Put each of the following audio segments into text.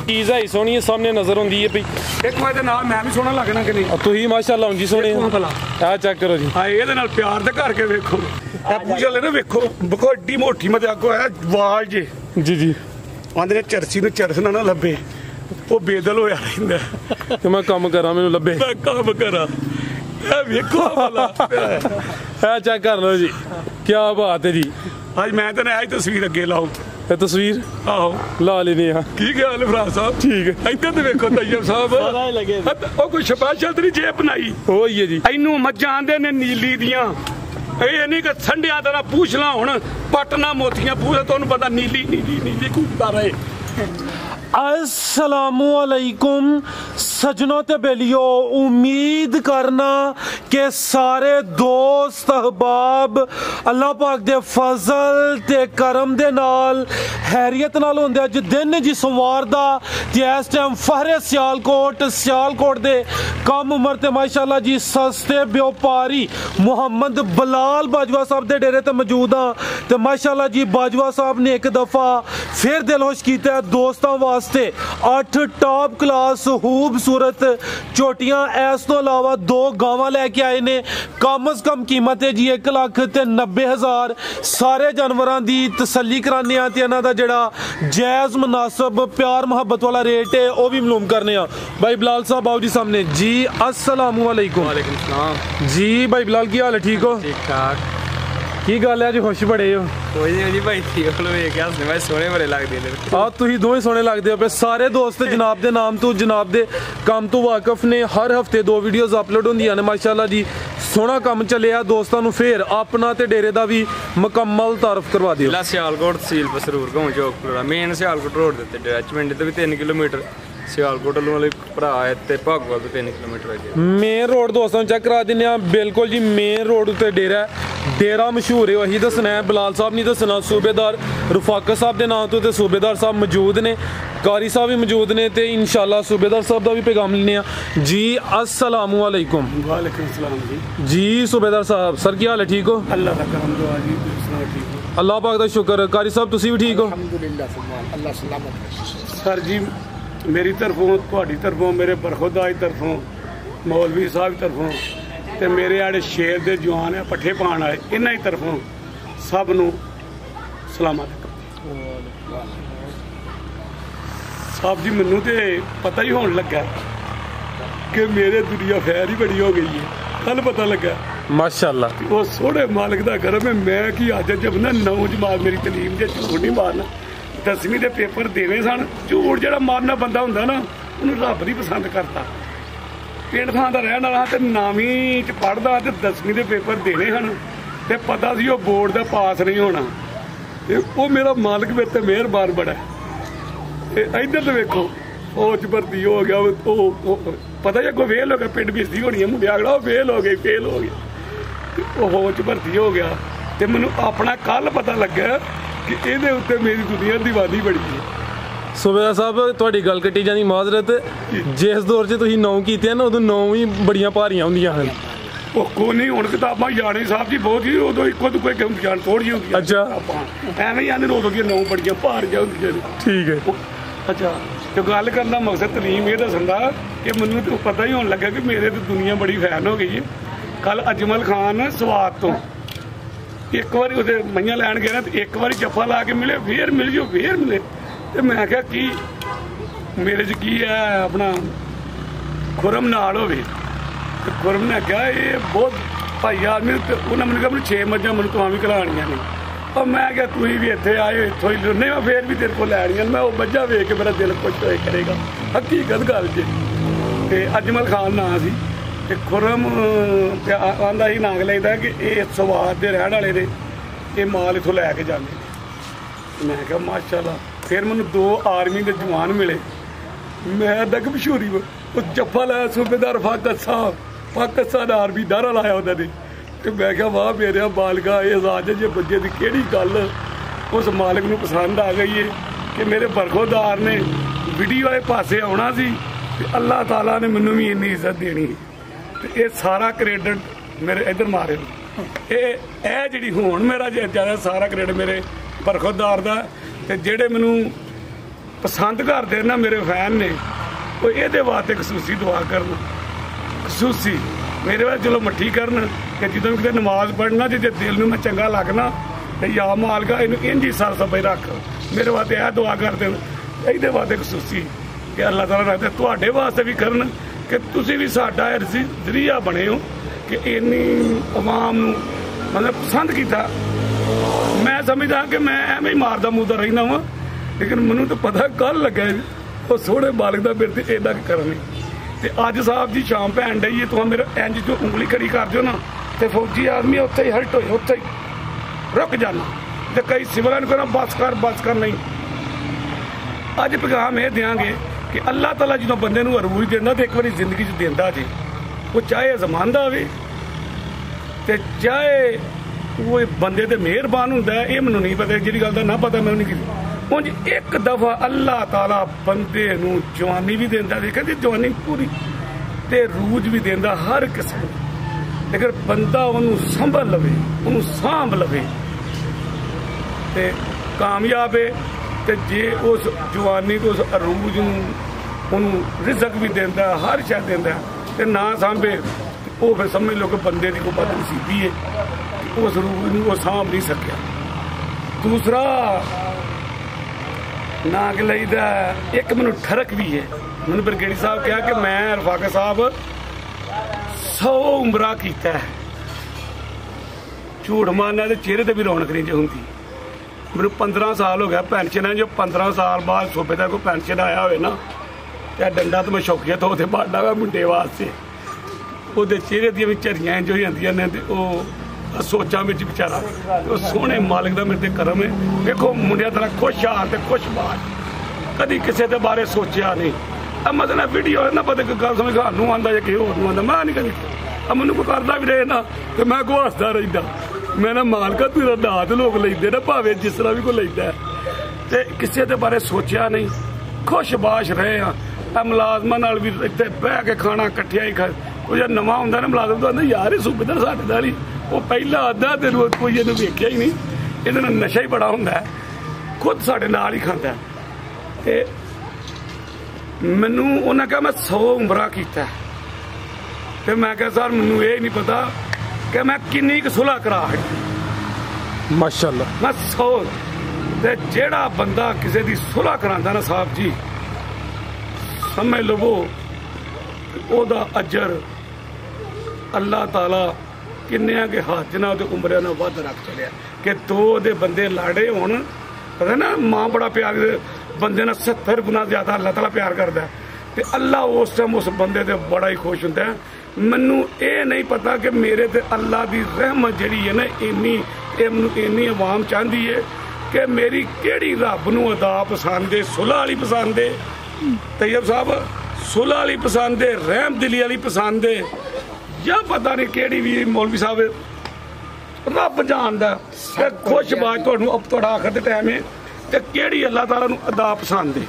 चीज़ है सोहनी सामने नज़र आती है पई एक बार नाल मैं भी सोहना लगना कि नहीं तुही माशाअल्लाह जी सोहने आ चेक करो जी हाँ ये नाल प्यार दे करके वेखो पूछा ले ना वेखो बको एड्डी मोटी मत आगो है वाल जे जी आंदे ने चरसी नूं चरस ना लभे वो बेदल होया रहिंदा कि मैं काम करा मैनूं लभे मैं काम करा वेखो चेक कर लो जी क्या बात है जी आज मैं तो नया तस्वीर अगे लाओ तस्वीर आहो ला लेने की ख्याल है भरा साहब ठीक है इधर तो वेखो तैयब साहब कोई स्पेशल तो नहीं जे बनाई हो ही है जी इनू मज्जां आंदे ने नीली दियां ये नहीं कि संडियां दा पूछ ला हुण पटना मोतियां पूछ तुहानूं पता नीली नीली नीली कूदा रहे अस्सलामुअलैकुम सजनों ते बेलियो उम्मीद करना कि सारे दोस्त अहबाब अल्लाह पाक दे फजल ते करम दे नाल हैरियत नाल होंदे अज दिन जी सोमवार दा ते इस टाइम फहरे सियालकोट दे कम उम्र ते माशाअल्लाह जी सस्ते व्यापारी मुहम्मद बलाल बाजवा साहब दे डेरे ते मौजूद हाँ ते माशाअल्लाह जी बाजवा साहब ने एक दफा फिर दिलखुश कीता दोस्तां वास्ते 8 टॉप क्लास खूबसूरत चोटियां इस तो अलावा 2 गावां लैके आए ने कम अज कम कीमत है जी 1,90,000 सारे जानवरों की तसल्ली कराने ते इन्हां दा जिहड़ा जायज़ मुनासिब प्यार मुहब्बत वाला रेट है वह भी मालूम करने भाई बिलाल साहब आओ जी सामने जी अस्सलामुअलैकुम वालेकुम सलाम जी भाई बिलाल की हाल है ठीक हो ठीक ठाक की गल है जी खुश बड़े हो कोई नहीं जी भाई ठीक हो वे क्या हसने भाई सोहने बड़े लगदे ने आ तुही दोवें सोहने लगदे हो पे सारे दोस्त जनाब दे नाम तो जनाब दे काम तो वाकफ ने हर हफ्ते 2 वीडियोज़ अपलोड होंदियां ने माशाअल्लाह जी सोहना काम चलिया दोस्तां नूं फिर अपना ते डेरे दा भी मुकम्मल तारफ करवा दियो जिला सियालकोट तहसील बसरूर गांव चौकपुरा मेन सियालकोट रोड दे डेरा चमिंडी तो भी 3 किलोमीटर सियालकोट वाले भरा है ते भागोवाल तो 3 किलोमीटर है मेन रोड दोस्तों चेक करा दिन्ने बिल्कुल जी मेन रोड उत्ते डेरा डेरा मशहूर है वही दसना है बिलाल साहब नहीं दसना सूबेदार रफाकत साहब के नाम तो सूबेदार साहब मौजूद ने कारी साहब भी मौजूद ने ते इंशाल्लाह सूबेदार साहब का भी पैगाम लेने जी अस्सलामुअलैकुम वालेकुम सलाम जी सूबेदार साहब सर की हाल है ठीक हो अल्लाह का करम दुआ जी ठीक हो अल्लाह पाक दा शुक्र कारी साहब तुसी भी ठीक हो अल्हम्दुलिल्लाह अल्लाह सलामत सर जी मेरी तरफों तुहाडी तरफों मेरे बरखुदा की तरफों मौलवी साहब की तरफों ते मेरे आड़े शेर दे जवान है पट्ठे पाण वाले इन्हां की तरफों सब नूं सलाम साहब जी मैनू तो पता ही होने लगा कि मेरे दुनिया खैर ही बड़ी हो गई है कल पता लगा माशाअल्लाह वो सोहने मालिक दा करम है मैं कि अज जब ना 9 जमात मेरी तलीम जे झूठ नहीं मारना 10वीं के पेपर देने सन झूठ जो मारना बंदा होंदा ना उन्होंने रब नहीं पसंद करता पिंड थां दा रहण वाला ते 9वीं च पढ़दा ते 10वीं के पेपर देने सन ते पता सी वो बोर्ड दा पास नहीं होना ते वो मेरा मालिक मेरे ते मेहरबान बड़ा है इधर तो वेखो फौज भर्ती हो गया पता ही कोई फेल हो गया पिंड बेइज्जती होनी है मुंडे आगड़ा फेल हो गया वो फौज भर्ती हो गया तो मैनू अपना कल पता लगा कि ਇਹਦੇ ਉੱਤੇ मेरी दुनिया दीवानी बड़ी है सूबेदार साहब ਤੁਹਾਡੀ ਗੱਲ ਕੱਟੀ ਜਾਂਦੀ ਮਾਜ਼ਰਤ ਜਿਸ ਦੌਰ 'ਚ ਤੁਸੀਂ 9 ਕੀਤੇ ਨਾ ਉਦੋਂ 9 ਵੀ ਬੜੀਆਂ ਭਾਰੀਆਂ ਹੁੰਦੀਆਂ ਹਨ ਉਹ ਕੋਈ ਨਹੀਂ ਹੁਣ ਕਿਤਾਬਾਂ ਯਾਨੀ ਸਾਹਿਬ ਜੀ ਬਹੁਤ ਹੀ ਉਦੋਂ ਇੱਕੋ ਤੋਂ ਕੋਈ ਗਿਆਨ ਥੋੜੀ ਹੁੰਦੀ ਅੱਛਾ ਆਪਾਂ ਐਵੇਂ ਹੀ ਆਨੇ ਉਦੋਂ ਕੀ 9 ਬੜੀਆਂ ਭਾਰੀਆਂ ਹੁੰਦੀਆਂ ਨੇ ਠੀਕ ਹੈ ਅੱਛਾ ਤੇ ਗੱਲ ਕਰਨ ਦਾ ਮਕਸਦ ਤਲੀਮ ਇਹ ਦੱਸਣ ਦਾ ਕਿ ਮੈਨੂੰ ਤਾਂ ਪਤਾ ਹੀ ਹੋਣ ਲੱਗਾ ਕਿ ਮੇਰੇ ਤੇ ਦੁਨੀਆ ਬੜੀ ਫੈਨ ਹੋ ਗਈ ਹੈ ਕੱਲ ਅਜਮਲ ਖਾਨ ਸਵਾਦ ਤੋਂ एक बार उसे मईयां लैन गए ना तो एक बार जफा ला के मिले फिर मिल जाओ फिर मिले तो मैं क्या की मेरे च की है अपना खुरम नाल होवे तो खुरम ने क्या ये बहुत भाई आदमी उन्हें मैंने कहा मैंने 6 मझां मैंने तुम भी खिलानियां ने और मैं क्या तुम भी इतने आए इतों ही नहीं मैं फिर भी तेरे को लैनियां मैं वो मझां वेख के मेरा दिल खुश होए करेगा हकीकत गल जे ते अजमल खान नाम सी ते खुरम आंदा ही नांग लगता कि ये सवाद के रहने वाले ने ये माल इतों लैके जाने मैं क्या माशाअल्लाह फिर मैंने 2 आर्मी के जवान मिले मैं तक मशहूरी वो जफा लाया सूबेदार पाकिस्तान आर्मी दारा लाया उन्होंने तो मैं क्या वाह मेरे मालिका एजाज जे बंदे की केड़ी गल उस मालिक नूं पसंद आ गई है कि मेरे बरखोदार ने वीडियो वाले पासे आना सी अल्लाह ताला ने मैनू भी इन्नी इज्जत देनी तो ये सारा क्रेडिट मेरे इधर मारे ये जी हूँ मेरा ज़्यादा सारा क्रेडिट मेरे बरखुदार का ते जेड़े मैनू पसंद करते ना मेरे फैन ने वो ये वास्ते खसूसी दुआ करन, खसूसी मेरे वास्ते चलो मट्ठी करन कि जो कितने नमाज पढ़ना जो दिल में मैं चंगा लगना तो या मालका इन इंज ही सर सबे रख मेरे वास्ते यह दुआ करते हैं ये वास्ते खसूसी कि अल्लाह ताला रखते तुहाडे वास्ते भी करन कि तुसी भी साडा जरिया बने हो कि इन्नी अवाम नूं मतलब पसंद किया। मैं समझदा कि मैं एवं ही मारदा मूरदा रहना वा लेकिन मैनू तो पता कल लगे वो सोहने मालिक का मेरे से इदा करनी। तो अज साहब जी शाम भैन डई है तुम मेरे इंज जो उंगली खड़ी कर दो ना तो फौजी आदमी उत्थे ही हल्ट होए उत्थे ही रुक जाना तो कई सिविल कहना बस कर नहीं। अज पैगाम ये देंगे कि अल्लाह ताला जो बंदे नूं अरूज देना तो एक बार जिंदगी च देंदा जी वो चाहे अजमांदा होवे ते चाहे वो बंदे ते मेहरबान हुंदा है ये मैनूं नहीं पता जिहड़ी गल दा ना पता मैनूं नहीं उंज एक दफा अल्लाह ताला बंदे नूं जवानी भी देंदा सी कहंदे जवानी पूरी ते रूज भी देंदा हर किस्म लेकिन बंदा उन्होंने संभल लवे उन्होंने सांभ लवे ते कामयाब है ते जे उस जवानी को उस अरूज नूं रिजक भी देंदा हर शय देंदा ते ना सांभे वो फिर समझ लो कि बंदे की कोई बदनसीबी है उस रूज नूं वो सांभ नहीं सकिया। दूसरा ना कि लईदा एक मैनू ठरक भी है मैंने ब्रिगेडी साहब कहा कि मैं रफाका साहब 100 उमरा किया है झूठ मारना तो चेहरे ते भी रौनक नहीं होंगी। मैंने 15 साल हो गया पेंशन है जो 15 साल बाद सूबे का कोई पेंशन आया हो ना तो डंडा तो मैं शौकिया तो उसे बाड़ा वा मुंडे वास्ते वो चेहरे दी भी झरियां इंज हो जांदियां ने ते ओ सोचा में बेचारा सोहने मालिक का मेरे करम है। देखो मुंडिया तरह खुश आ ते खुश बात कभी किसी के बारे सोचा नहीं मतलब वीडियो ना पता कोई गल समझ सानू आंदा या किसी होर नूं आंदा मैं नहीं कभी मैनू कोई करदा भी रहे ना तो मैं को हसदा रहिंदा मैं ना मालका तेरा नां ते लोग लैंदे ना भावें जिस तरह भी कोई लैंदा ते किसी के बारे सोचा नहीं खुशबाश रहे हाँ मुलाजमां नाल भी इत्थे बह के खाना इकट्ठे ही खा कोई नवा हुंदा ना मुलाजम तो आंदा यार ये सूबेदार साडे नाल ही वो पहला आधा दिन कोई इन्हूं वेखिया ही नहीं इहदे नाल नशा ही बड़ा हुंदा खुद साडे नाल ही खांदा ते मैनू उन्हें कहा मैं 100 उमरा किया फिर मैं कहा सर मैनू ये नहीं पता कि मैं किन्नी क सुलह करा माशाअल्लाह मैं 100 ते जेड़ा बंदा किसी की सुलह करांदा ना साहब जी समझ लवो ओदा अजर अल्लाह ताला किन्निया के हाथ ना उमरिया ना वध रख चलिया कि 2 दे बंदे लाड़े होण पता ना मां बड़ा प्यार बंदे ने 70 गुना ज्यादा अल्लाह ताला प्यार करता है तो अल्लाह उस टाइम उस बंदे ते बड़ा ही खुश होंदा है। मैनू ये नहीं पता कि मेरे ते अल्लाह की रहमत जिहड़ी है ना इन्नी अवाम चाहती है कि मेरी केड़ी रब नूं अदा पसंद है सुलह वाली पसंद है तैयब साहब सुलह वाली पसंद है रहम दिली वाली पसंद है या पता नहीं केड़ी भी मौलवी साहब रब जानदा खुश बात थोड़ा आखिर के टाइम है तो केड़ी अल्लाह ताला नूं अदा पसंद है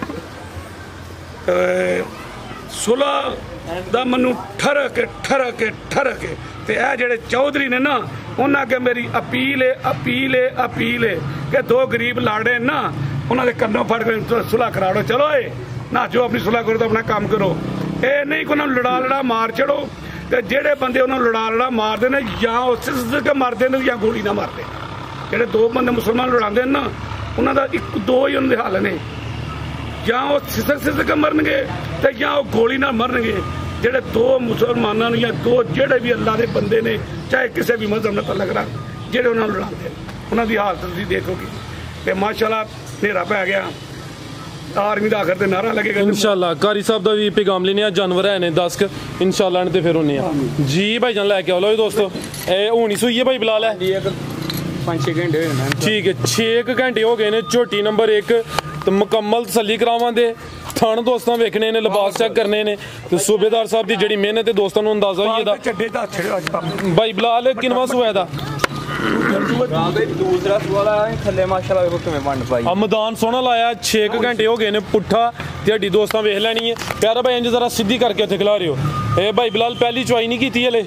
सुलह दा मैनू ठरक ते ए जेड़े चौधरी ने ना उन्हें अगे मेरी अपील है कि 2 गरीब लाड़े ना उन्होंने कन्नों फड़ के सुलह करा दो चलो ना जो अपनी सुलह करो तो अपना काम करो ये नहीं कि उन्होंने लड़ा मार चढ़ो तो जेड़े बंदे उन्होंने लड़ा मारते हैं या सिस के मारते हैं या गोली ना मारते जेड़े 2 बंदे मुसलमान लड़ाते हैं ना उन्होंने 1-2 ही उन्होंने हल ने या वो सिसक के मरनगे तो या वो गोली ना मरनगे जेड़े 2 मुसलमानों या 2 जेड़े भी अल्लाह के बंदे ने चाहे किसी भी मजहब ने तलक रख जेड़े उन्होंने लड़ाते उन्होंने हालत तुसीं देखोगे तो माशाअल्लाह नेरा पै गया आर्मी का आखिर नारा लगेगा इंशाअल्लाह। कारी साहब का भी पैगाम लेने जानवर है ने 10 इंशाअल्लाह ने तो फिर होने जी भाई जान लैके आओ लो दोस्तों हूँ सूई है भाई बिलाल है 5-6 घंटे ठीक है 6 घंटे हो गए ने झोटी नंबर 1 तो मुकम्मल तसल्ली करावांगे थन दोस्तों वेखने ने लिबास चेक करने ने तो सूबेदार साहब की जी मेहनत है दोस्तों को अंदाजा होई एदा भाई बिलाल किनवा सूआ दा दूसरा वाला थले माशाल्लाह देखो किवें वंड पाई मैदान सोहना लाया 6 घंटे हो गए ने पुट्ठा ते हड्डी दोस्तों वेख लैनी है प्यारा भाई इंज जरा सीधी करके उत्थे खिला रहे हो ए भाई बिलाल पहली चवाई नहीं की हले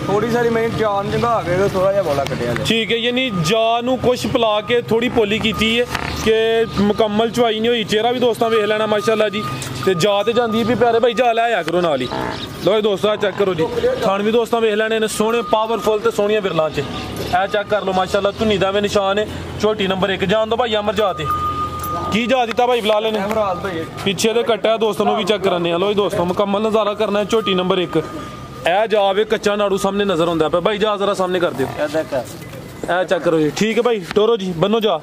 थोड़ी सारी मैं जान जंगा के थोड़ा जिहा बोला कटिया ठीक है यानी जा नूं कुछ पिला के थोड़ी पोली की है कि मुकम्मल चवाई नहीं हुई। चेहरा भी दोस्तों वेख लेना माशाल्लाह जी। ते जा ते जांदी भी प्यारे भाई जा ले आया करो नाल ही। लो जी दोस्तों चेक करो जी, थान भी दोस्तों वेख लेने ने सोहने पावरफुल ते सोहनियां विरलां च। ए चेक कर लो माशाल्लाह, धुनी दा भी निशान है। झोटी नंबर 1 जान दो भाई अमर जाते की जा दिता भाई बिलाल ने पीछे दे कट्टा दोस्तों भी चेक कराने। लो जी दोस्तों मुकम्मल नज़ारा करना है। झोटी नंबर 1 ए जावे कच्चा नाड़ू सामने नजर आंदा पे भाई, जा जरा सामने कर दियो। ए चेक करो जी, ठीक है भाई टोरो जी बनो जा।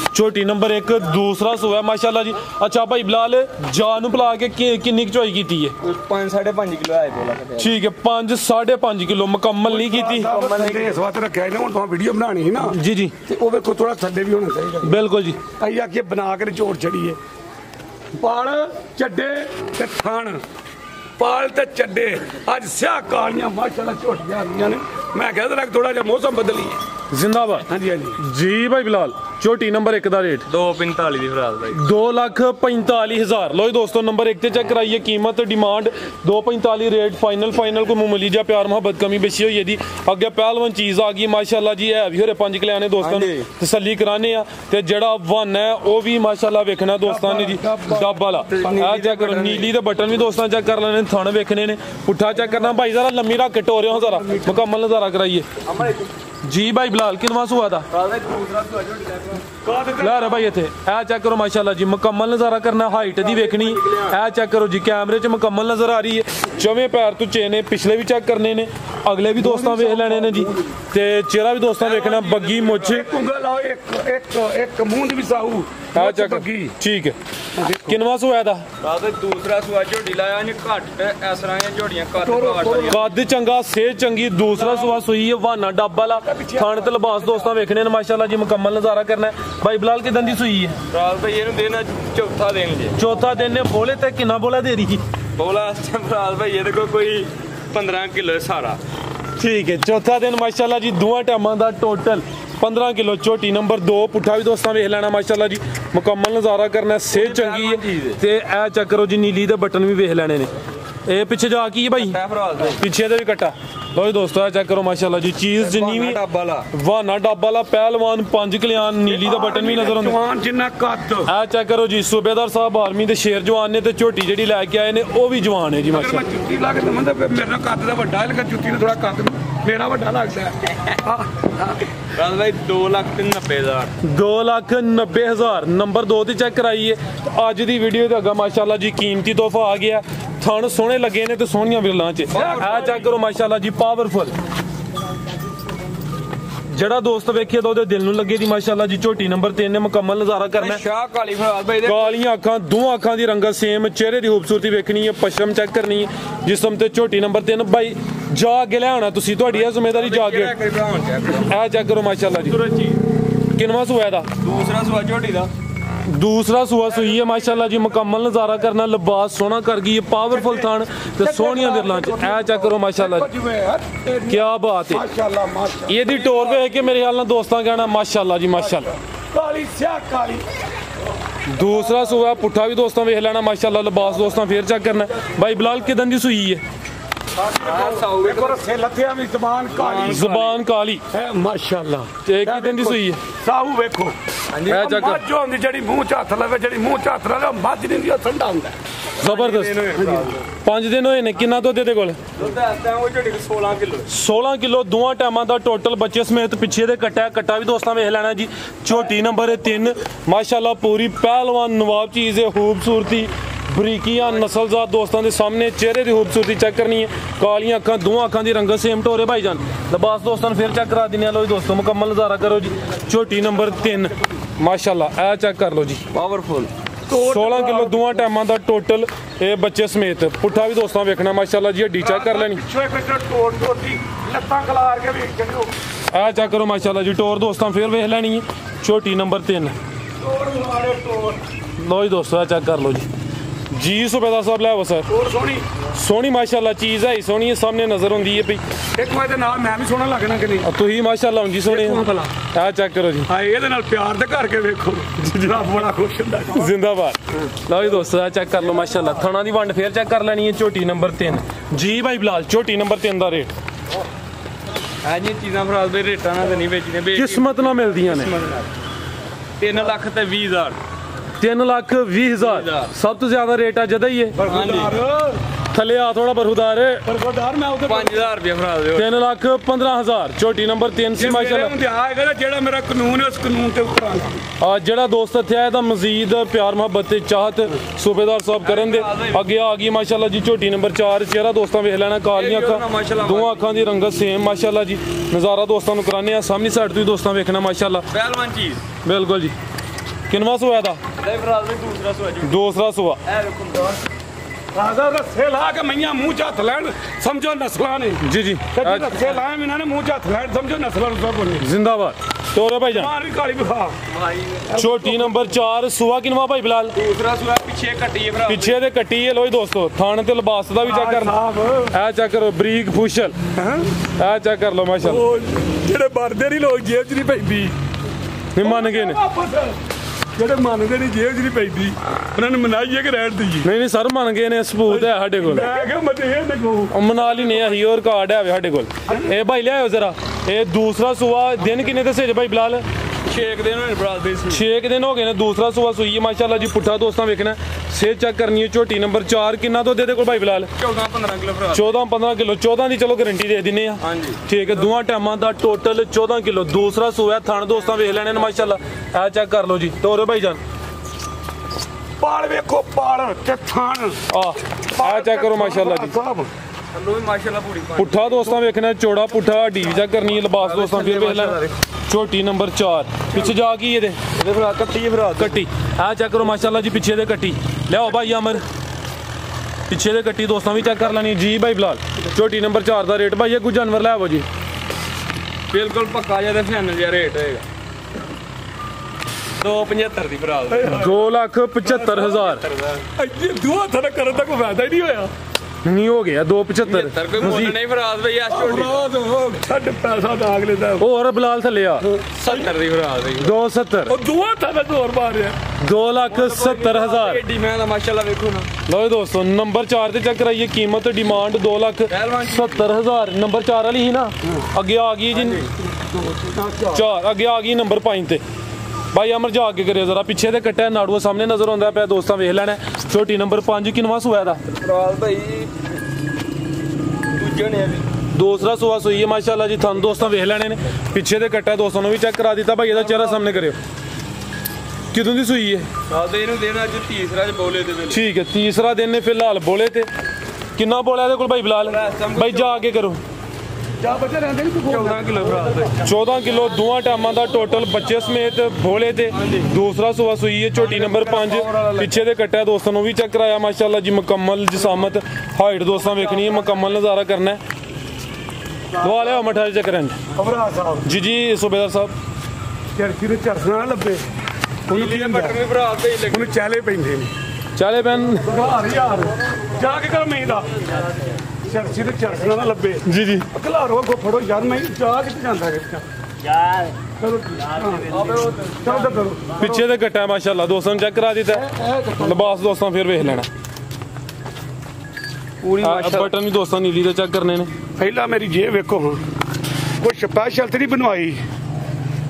झोटी नंबर 1 दूसरा सूआ माशाल्लाह जी। अच्छा भाई बिलाल जान पिला के किन्नी चवाई की है? 5 5.5 किलो है बोला। ठीक है 5 5.5 किलो मुकम्मल नहीं की। इस वास्ते रखा है ना, हुण तुहां वीडियो बनानी है ना जी जी, ते ओ वेखो थोड़ा थल्ले भी होना चाहिए। बिल्कुल जी, अई आके बना के जोड़ छड़िए पाल चड्डे ते थान पाल ते चड्डे अज स्याह कालियां माशाल्लाह झोटियां आ गईयां ने। मैं कहदा लग थोड़ा जिहा मौसम बदली है। जिंदाबाद। हाँ जी हाँ जी जी भाई बिलाल झोटी नंबर 1 का रेट 245 दी फराज भाई 2,45,000। लो जी दोस्तों नंबर 1 ते चेक कराइए कीमत डिमांड 245 रेट फाइनल को मामूली जा प्यार मोहब्बत कमी बेशी होई दी। अगे पहलवान चीज आ गई माशाल्लाह जी, है भी होरे 5 किलो आने दोस्तों ने तसल्ली कराने आ। ते जेड़ा वन है वो भी माशाल्लाह वेखना दोस्तों ने जी, डब वाला आ चेक करो। नीली दे बटन भी दोस्तों चेक कर लेने, थन वेखने ने। पुट्ठा चेक करना भाई जरा लम्मी रख के टोरे हो जरा मुकम्मल नजारा कराइए जी। भाई बिलाल किनवा सुआ था ला रहा भाई इतने ए चेक करो माशाल्लाह जी, मुकम्मल नज़ारा करना। हाइट दी वेखनी ए चेक करो जी, कैमरे च मुकम्मल नज़र आ रही है। चौवें पैर तो चेने पिछले भी चेक करने ने, अगले भी दोस्तों वेख लेने ने जी। ते चेहरा भी दोस्तों वेखना, बग्गी मुछ एक मूंद भी साहू ए चेक ठीक है। किनवा सुआ था? दूसरा सुआ झोटी लाया ने घट इस तरह झोटियां कद चंगा सेहत चंगी। दूसरा सुआ सुई है वाना डब वाला, थान ते लिबास दोस्तों वेखने ने माशाल्लाह जी। मुकम्मल नज़ारा करना है भाई बिलाल किदां दी सुई है? रात भाई ਇਹਨੂੰ देना चौथा दिन जी। चौथा दिन ने बोले ते किन्ना बोला दे रही? बोला रात भाई ਇਹਦੇ ਕੋਲ कोई 15 किलो सारा। ठीक है चौथा दिन माशाल्लाह जी। दोवां टाइमां दा टोटल 15 किलो। झोटी नंबर 2 पुट्ठा भी दोस्तों वेख लेना माशाल्लाह जी। मुकम्मल नज़ारा करना, सेहत चंगी है। ते ए चेक करो जी, नीली दे बटन भी वेख लेने ने। ए पीछे जा की है भाई, पीछे दे भी कट्टा। लो जी दोस्तों चेक करो माशाल्लाह जी, चीज जिन्नी भी वाना डब वाला पहलवान 5 किलियान। नीली दा बटन भी नजर आंदा जवान जिन्ना कद। ए चेक करो जी, सूबेदार साहब आर्मी दे शेर जवान ने। ते झोटी जेड़ी लेके आए ने वो भी जवान है जी माशाल्लाह। मैं जुत्ती ला के दमंदा मेरा कद दा बड़ा है, लेकिन जुत्ती ने थोड़ा कद मेरा बड़ा लगदा है। रात भाई 2,90,000 2,90,000 नंबर 2 ते चेक कराइए। अज दी वीडियो ते अगा माशाल्लाह जी कीमती तोहफा आ गया। थन सोहने लगे ने ते सोहनियां विरलां च ए चेक करो माशाल्लाह जी, पावरफुल। जड़ा दोस्त वेखिए तो दिल नूं लगे दी माशाल्लाह जी। झोटी नंबर 3 ने मुकम्मल नज़ारा करना है। शाह काली फराज भाई कालियां अखां, दो अखां दी रंगत सेम, चेहरे दी खूबसूरती वेखनी है, पश्चिम चेक करनी है जिसम ते। झोटी नंबर 3 भाई जा अगे लियाना तुसीं, तुहाडी है जिम्मेदारी जा अगे ए चेक करो माशाल्लाह जी। किनवा सुआ दा? दूसरा सुआ झोटी दा दूसरा सुआ सुई है माशाल्लाह जी। मुकम्मल नज़ारा करना, लिबास सोहना कर गई है, पावरफुल थान ते सोहनियां विरलां च ए चेक करो माशाल्लाह जी। क्या बात है, ये दी टोर वेख के मेरे ख्याल नाल दोस्तां कहना माशाल्लाह जी माशाल्लाह। काली स्याह काली दूसरा सुआ पुट्ठा भी दोस्तों वेख लेना माशाल्लाह। लिबास दोस्तों फिर चेक करना भाई बिलाल किदां दी सुई है? जबान काली माशाल्लाह। किदां दी सुई है? साहू वेखो मੱਝ ਹੁੰਦੀ ਜਿਹੜੀ ਮੂੰਹ ਚ ਹੱਥ ਲਾਵੇ, ਜਿਹੜੀ ਮੂੰਹ ਚ ਹੱਥ ਲਾਵੇ ਮੱਝ ਨਹੀਂ ਹੁੰਦੀ, ਉਹ ਠੰਡਾ ਹੁੰਦਾ। ਜ਼ਬਰਦਸਤ 5 दिन ਹੋਏ ਨੇ। ਕਿੰਨਾ ਦੁੱਧ ਇਹਦੇ ਕੋਲ? 16 किलो 16 किलो ਦੋਵਾਂ ਟਾਈਮਾਂ ਦਾ ਟੋਟਲ ਬੱਚੇ ਸਮੇਤ। ਪਿੱਛੇ ਦੇ ਕੱਟਾ ਵੀ ਦੋਸਤਾਂ ਵੇਖ ਲੈਣਾ ਜੀ। ਝੋਟੀ ਨੰਬਰ 3 ਮਾਸ਼ਾਅੱਲਾ ਪੂਰੀ ਪਹਿਲਵਾਨ ਨਵਾਬ ਚੀਜ਼ ਹੈ। खूबसूरती ਬਰੀਕੀਆਂ ਨਸਲਜ਼ਾਤ ਦੋਸਤਾਂ ਦੇ ਸਾਹਮਣੇ। ਚਿਹਰੇ ਦੀ खूबसूरती ਚੈੱਕ ਕਰਨੀ ਹੈ। ਕਾਲੀਆਂ ਅੱਖਾਂ, ਦੋਵਾਂ ਅੱਖਾਂ ਦੀ ਰੰਗਤ ਸੇਮ ਟੋਰੇ ਭਾਈਜਾਨ। ਲਿਬਾਸ ਦੋਸਤਾਂ ਨੂੰ ਫਿਰ ਚੈੱਕ ਕਰਾ ਦਿੰਦੇ ਆ। ਲੋ ਜੀ ਦੋਸਤੋ ਮੁਕੰਮਲ ਨਜ਼ਾਰਾ ਕਰੋ ਜੀ। ਝੋਟੀ ਨੰਬਰ 3 ਮਾਸ਼ਾਅੱਲਾ ਇਹ ਚੈੱਕ ਕਰ ਲੋ ਜੀ, ਪਾਵਰਫੁਲ 16 किलो ਦੋਵਾਂ ਟਾਈਮਾਂ ਦਾ ਟੋਟਲ ਇਹ ਬੱਚੇ ਸਮੇਤ। ਪੁੱਠਾ ਵੀ ਦੋਸਤਾਂ ਵੇਖਣਾ ਮਾਸ਼ਾਅੱਲਾ ਜੀ। ਹੱਡੀ ਚੈੱਕ ਕਰ ਲੈਣੀ, ਲੱਤਾਂ ਖਲਾਰ ਕੇ ਵੇਖ ਚੱਲੋ। ਇਹ ਚੈੱਕ ਕਰੋ ਮਾਸ਼ਾਅੱਲਾ ਜੀ। ਟੋਰ ਦੋਸਤਾਂ ਫਿਰ ਵੇਖ ਲੈਣੀ ਹੈ। ਝੋਟੀ ਨੰਬਰ 3 ਲੋ ਜੀ ਦੋਸਤੋ ਇਹ ਚੈੱਕ ਕਰ ਲੋ जी। सूबेदार साहब ले आओ सर। और सोनी सोनी माशाल्लाह चीज़ है, सोनी सामने नजर आती है भाई। एक बार नाल मैं भी सोना लगना कि नहीं? तुही माशाल्लाह जी सोने आ चेक करो जी। हां ये नाल प्यार दे करके देखो जनाब बड़ा खुश हुंदा। जिंदाबाद। लो जी दोस्तों चेक कर लो माशाल्लाह। थाना दी वंड फिर चेक कर लेनी है। झोटी नंबर 3 जी भाई बिलाल। झोटी नंबर 3 दा रेट है जी। चीज़ां फराज भाई रेटां नाल नहीं बेचने, किस्मत ना मिलदियां ने। 3 ਲੱਖ ਤੇ 20,000 3,20,000 ਸਭ ਤੋਂ ਜ਼ਿਆਦਾ ਰੇਟ ਅੱਜ ਦਾ ਹੀ ਹੈ। ਥੱਲੇ ਆ ਥੋੜਾ ਬਰਖੁਦਾਰ ਮੈਂ ਉਹਦੇ 5,000 ਰੁਪਏ ਫੜਾ ਦਿਓ। 3,15,000 ਝੋਟੀ ਨੰਬਰ 3 ਸੀ ਮਾਸ਼ਾਅੱਲਾ। ਜਿਹੜਾ ਮੇਰਾ ਕਾਨੂੰਨ ਹੈ ਉਸ ਕਾਨੂੰਨ ਤੇ ਆ ਜਿਹੜਾ ਦੋਸਤ ਇੱਥੇ ਆਇਆ ਤਾਂ ਮਜ਼ੀਦ ਪਿਆਰ ਮੁਹੱਬਤ ਤੇ ਚਾਹਤ ਸੂਬੇਦਾਰ ਸਾਹਿਬ ਕਰਨ ਦੇ ਅੱਗੇ ਆ ਗਈ ਮਾਸ਼ਾਅੱਲਾ ਜੀ ਝੋਟੀ ਨੰਬਰ 4 ਚਿਹਰਾ ਦੋਸਤਾਂ ਵੇਖ ਲੈਣਾ ਕਾਲੀਆਂ ਅੱਖਾਂ ਦੋਵਾਂ ਅੱਖਾਂ ਦੀ ਰੰਗਤ ਸੇਮ ਮਾਸ਼ਾਅੱਲਾ ਜੀ ਨਜ਼ਾਰਾ ਦੋਸਤਾਂ ਨੂੰ ਕਰਾਣੇ ਆ ਸਾਹਮਣੀ ਸਾਈਡ ਤੋਂ ਹੀ ਦੋਸਤਾਂ ਵੇਖਣਾ ਮਾਸ਼ਾਅੱਲਾ ਪਹਿਲਵਾਨ ਚੀਜ਼ ਬਿਲਕੁਲ ਜੀ। ਕਿੰਨਵਾ ਸੂਆ ਦਾ ਦੂਸਰਾ ਸੂਆ ਰਾਜ਼ਾ ਰੱਸੇ ਲਾ ਕੇ ਮਈਆਂ ਮੂੰਹ ਚ ਹੱਥ ਲੈਣ ਸਮਝੋ ਨਸਲਾਂ ਨੇ ਜੀ ਜੀ ਰੱਸੇ ਲਾਏ ਇਹਨਾਂ ਨੇ ਮੂੰਹ ਚ ਹੱਥ ਲੈਣ ਸਮਝੋ ਨਸਲਾਂ ਨੂੰ ਸਭ ਨੇ ਜ਼ਿੰਦਾਬਾਦ ਤੋਰੇ ਭਾਈ ਜਾਨ ਮਾਰੀ ਕਾਲੀ ਵਿਖਾ ਛੋਟੀ ਨੰਬਰ 4 ਸੂਆ ਕਿਨਵਾ ਭਾਈ ਬਿਲਾਲ ਦੂਸਰਾ ਸੂਆ ਪਿੱਛੇ ਕੱਟੀ ਹੈ ਭਰਾ ਪਿੱਛੇ ਦੇ ਕੱਟੀ ਹੈ ਲੋਈ ਦੋਸਤੋ ਥਾਣ ਤੇ ਲਿਬਾਸ ਦਾ ਵੀ ਚੈੱਕ ਕਰਨਾ ਇਹ ਚੈੱਕ ਕਰੋ ਬਰੀਕ ਫੁਸ਼ਲ ਇਹ ਚੈੱਕ ਕਰ ਲਓ ਮਾਸ਼ਾਅੱਲਾ ਜਿਹੜੇ ਮਰਦੇ ਨਹੀਂ ਲੋਕ ਜੇਬ ਚ ਨਹੀਂ ਪੈਂਦੀ ਨਹੀਂ ਮੰਨ ਗਏ ਨੇ ਜਿਹੜੇ ਮੰਨਦੇ ਨਹੀਂ ਜੇਬ ਚ ਨਹੀਂ ਪੈਂਦੀ ਉਹਨਾਂ ਨੂੰ ਮਨਾਈਏ ਕਿ ਰਹਿਣ ਦਈਏ ਨਹੀਂ ਸਰ ਮੰਨ ਗਏ ਨੇ ਸਬੂਤ ਹੈ ਸਾਡੇ ਕੋਲ ਮੈਂ ਕਿਹਾ ਮਤੇ ਦੇਖੋ ਮਨਾ ਲਈ ਨੇ ਅਸੀਂ ਹੋਰ ਕਾਰਡ ਹੈ ਸਾਡੇ ਕੋਲ ਇਹ ਭਾਈ ਲਿਆਓ ਜ਼ਰਾ ਇਹ ਦੂਸਰਾ ਸੂਆ ਦਿਨ ਕਿੰਨੇ ਤੇ ਸੇਜ ਭਾਈ ਬਿਲਾਲ 6 ਦਿਨ ਹੋਏ ਬਰਾਦ ਦੇ 6 ਦਿਨ ਹੋ ਗਏ ਨੇ ਦੂਸਰਾ ਸੂਆ ਸੂਈ ਹੈ ਮਾਸ਼ਾਅੱਲਾ ਜੀ ਪੁੱਠਾ ਦੋਸਤਾਂ ਵੇਖਣਾ ਸੇਜ ਚੈੱਕ ਕਰਨੀ ਹੈ ਝੋਟੀ ਨੰਬਰ 4 ਕਿੰਨਾ ਤੋਂ ਦੇ ਕੋਲ ਭਾਈ ਬਿਲਾਲ 14-15 ਕਿਲੋ ਭਰਾ 14-15 ਕਿਲੋ 14 ਦੀ ਚਲੋ ਗਾਰੰਟੀ ਦੇ ਦਿੰਨੇ ਆ ਹਾਂਜੀ ਠੀਕ ਹੈ ਦੋਵਾਂ ਟਾਈਮਾਂ ਦਾ ਟੋਟਲ 14 ਕਿਲੋ ਦੂਸਰਾ ਸੂਆ ਥਣ ਦੋਸਤਾਂ ਵੇਖ ਲੈਣੇ ਨੇ ਮਾਸ਼ਾਅੱਲਾ ਇਹ ਚੈੱਕ ਕਰ ਲਓ ਜੀ ਤੋਰੇ ਭਾਈ ਜਾਨ ਪਾਲ ਵੇਖੋ ਪਾਲ ਤੇ ਥਾਣ ਆ ਚੈੱਕ ਕਰੋ ਮਾਸ਼ਾਅੱਲਾ ਜੀ ਥੱਲੋਂ ਵੀ ਮਾਸ਼ਾਅੱਲਾ ਪੂਰੀ ਪੁੱਠਾ ਦੋਸਤਾਂ ਵੇਖਣਾ ਚੌੜਾ ਪੁੱਠਾ ਢੀ ਚੈੱਕ ਕਰਨੀ ਹੈ ਲਿਬਾਸ ਦੋਸਤਾਂ ਫਿਰ ਵੇਖ ਲੈਣਾ ਝੋਟੀ ਨੰਬਰ 4 ਪਿੱਛੇ ਜਾ ਕੀ ਇਹਦੇ ਭਰਾ ਕੱਟੀ ਹੈ ਭਰਾ ਕੱਟੀ ਆ ਚੈੱਕ ਕਰੋ ਮਾਸ਼ਾਅੱਲਾ ਜੀ ਪਿੱਛੇ ਦੇ ਕੱਟੀ ਲਿਆਓ ਭਾਈ ਅਮਰ ਪਿੱਛੇ ਦੇ ਕੱਟੀ ਦੋਸਤਾਂ ਵੀ ਚੈੱਕ ਕਰ ਲੈਣੀ ਜੀ ਭਾਈ ਬਿਲਾਲ ਝੋਟੀ ਨੰਬਰ 4 ਦਾ ਰੇਟ ਭਾਈ ਇਹ ਕੁਝ ਜਾਨਵਰ ਲੈ ਆਵੋ ਜੀ ਬਿਲਕੁਲ ਪੱਕਾ ਜਿਹਾ ਤੇ ਫਾਈਨਲ ਜਿਹਾ ਰੇਟ ਹੋਏਗਾ 275 ਦੀ ਭਰਾ 2,75,000 ਇਹ ਦੋ ਹੱਥਾਂ ਨਾਲ ਕਰਨ ਦਾ ਕੋਈ ਫਾਇਦਾ ਹੀ ਨਹੀਂ ਹੋਇਆ ਨਹੀਂ ਹੋ ਗਿਆ 275 ਕੋਈ ਮੁੱਲ ਨਹੀਂ ਫਰਾਦ ਬਈ ਆ ਛੋਟੀ ਛੱਡ ਪੈਸਾ ਦਾਗ ਲੈਂਦਾ ਹੋਰ ਬਿਲਾਲ ਥੱਲੇ ਆ 70 ਦੀ ਫਰਾਦ ਬਈ 270 ਉਹ ਦੋ ਹੱਥਾਂ ਨਾਲ ਜ਼ੋਰ ਮਾਰਿਆ 2,70,000 ਏਡੀ ਮੈਂ ਦਾ ਮਾਸ਼ਾਅੱਲਾ ਵੇਖੋ ਨਾ ਲਓ ਦੋਸਤੋ ਨੰਬਰ 4 ਤੇ ਚੈੱਕ ਕਰਾਈਏ ਕੀਮਤ ਡਿਮਾਂਡ 2,70,000 ਨੰਬਰ 4 ਵਾਲੀ ਸੀ ਨਾ ਅੱਗੇ ਆ ਗਈ ਜੀ 4 ਅੱਗੇ ਆ ਗਈ ਨੰਬਰ 5 ਤੇ ਭਾਈ ਅਮਰ ਜਾ ਕੇ ਕਰਿਓ ਜ਼ਰਾ ਪਿੱਛੇ ਤੇ ਕੱਟਿਆ ਨਾੜੂਆ ਸਾਹਮਣੇ ਨਜ਼ਰ ਆਉਂਦਾ ਪਿਆ ਦੋਸਤਾਂ ਵੇਖ ਲੈਣਾ ਛੋਟੀ ਨੰਬਰ 5 ਕਿਨਵਾ ਸੂਆ ਦਾ ਫਰਾਦ ਭਾਈ ਦੂਜੇ ਨੇ ਵੀ ਦੂਸਰਾ ਸੂਆ ਸੂਈ ਹੈ ਮਾਸ਼ਾਅੱਲਾ ਜੀ ਤੁਹਾਨੂੰ ਦੋਸਤਾਂ ਵੇਖ ਲੈਣੇ ਨੇ ਪਿੱਛੇ ਤੇ ਕੱਟਿਆ ਦੋਸਤਾਂ ਨੂੰ ਵੀ ਚੈੱਕ ਕਰਾ ਦਿੱਤਾ ਭਾਈ ਇਹਦਾ ਚਿਹਰਾ ਸਾਹਮਣੇ ਕਰਿਓ ਕਿਦੋਂ ਦੀ ਸੂਈ ਹੈ ਫਰਾਦ ਇਹਨੂੰ ਦੇਣਾ ਅੱਜ ਤੀਸਰਾ ਚ ਬੋਲੇ ਦੇ ਵਿੱਚ ਠੀਕ ਹੈ ਤੀਸਰਾ ਦਿਨ ਨੇ ਫਿਲਹਾਲ ਬੋਲੇ ਤੇ ਕਿੰਨਾ ਬੋਲਿਆ ਇਹਦੇ ਕੋਲ ਭਾਈ ਬਿਲਾਲ ਭਾਈ ਜਾ ਕੇ ਕਰੋ ਜਾ ਬੱਚੇ ਰਹਿੰਦੇ ਨਹੀਂ 14 ਕਿਲੋ ਫਰਾਦ 14 ਕਿਲੋ ਦੋਵਾਂ ਟਾਈਮਾਂ ਦਾ ਟੋਟਲ ਬੱਚੇ ਸਮੇਤ ਬੋਲੇ ਤੇ ਦੂਸਰਾ ਸੂਆ ਸੂਈ ਹੈ ਝੋਟੀ ਨੰਬਰ 5 ਪਿੱਛੇ ਦੇ ਕੱਟਿਆ ਦੋਸਤਾਂ ਨੂੰ ਵੀ ਚੈੱਕ ਕਰਾਇਆ ਮਾਸ਼ਾਅੱਲਾ ਜੀ ਮੁਕੰਮਲ ਜਿਸਾਮਤ ਹਾਈਟ ਦੋਸਤਾਂ ਵੇਖਣੀ ਹੈ ਮੁਕੰਮਲ ਨਜ਼ਾਰਾ ਕਰਨਾ ਹੈ ਦਵਾ ਲਿਆ ਮਠਾ ਚੈੱਕ ਕਰਾਂ ਅਬਰਾ ਸਾਹਿਬ ਜੀ ਜੀ ਸੂਬੇਦਾਰ ਸਾਹਿਬ ਚਰਖੀ ਨੂੰ ਝਰਸਣਾ ਲੱਭੇ ਉਹਨੂੰ ਕੀ ਬਟਰ ਵੀ ਫਰਾਦ ਤੇ ਹੀ ਉਹਨੂੰ ਚਾਲੇ ਪੈਂਦੇ ਨੇ ਚਾਲੇ ਪੈਨ ਯਾਰ ਜਾ ਕੇ ਕਰ ਮੈਂ ਦਾ ਚਰਖੀ ਤੇ ਝਰਸਣਾ ਨਾ ਲੱਭੇ ਜੀ ਜੀ ਖਲਾਰੋ ਕੋ ਫੜੋ ਯਾਰ ਮੈਂ ਜਾ ਕਿੱਥੇ ਜਾਂਦਾ ਹੈ ਯਾਰ ਚਲੋ ਚਲੋ ਕਰੋ ਪਿੱਛੇ ਦੇ ਕੱਟਿਆ ਮਾਸ਼ਾਅੱਲਾ ਦੋਸਤਾਂ ਨੂੰ ਚੈੱਕ ਕਰਾ ਦਿੱਤਾ ਲਿਬਾਸ ਦੋਸਤਾਂ ਫਿਰ ਵੇਖ ਲੈਣਾ ਪੂਰੀ ਬਟਨ ਵੀ ਦੋਸਤਾਂ ਨੀਲੀ ਦੇ ਚੈੱਕ ਕਰਨੇ ਨੇ ਪਹਿਲਾਂ ਮੇਰੀ ਜੇਬ ਵੇਖੋ ਹਾਂ ਕੋਈ ਸਪੈਸ਼ਲ ਤੇ ਨਹੀਂ ਬਣਵਾਈ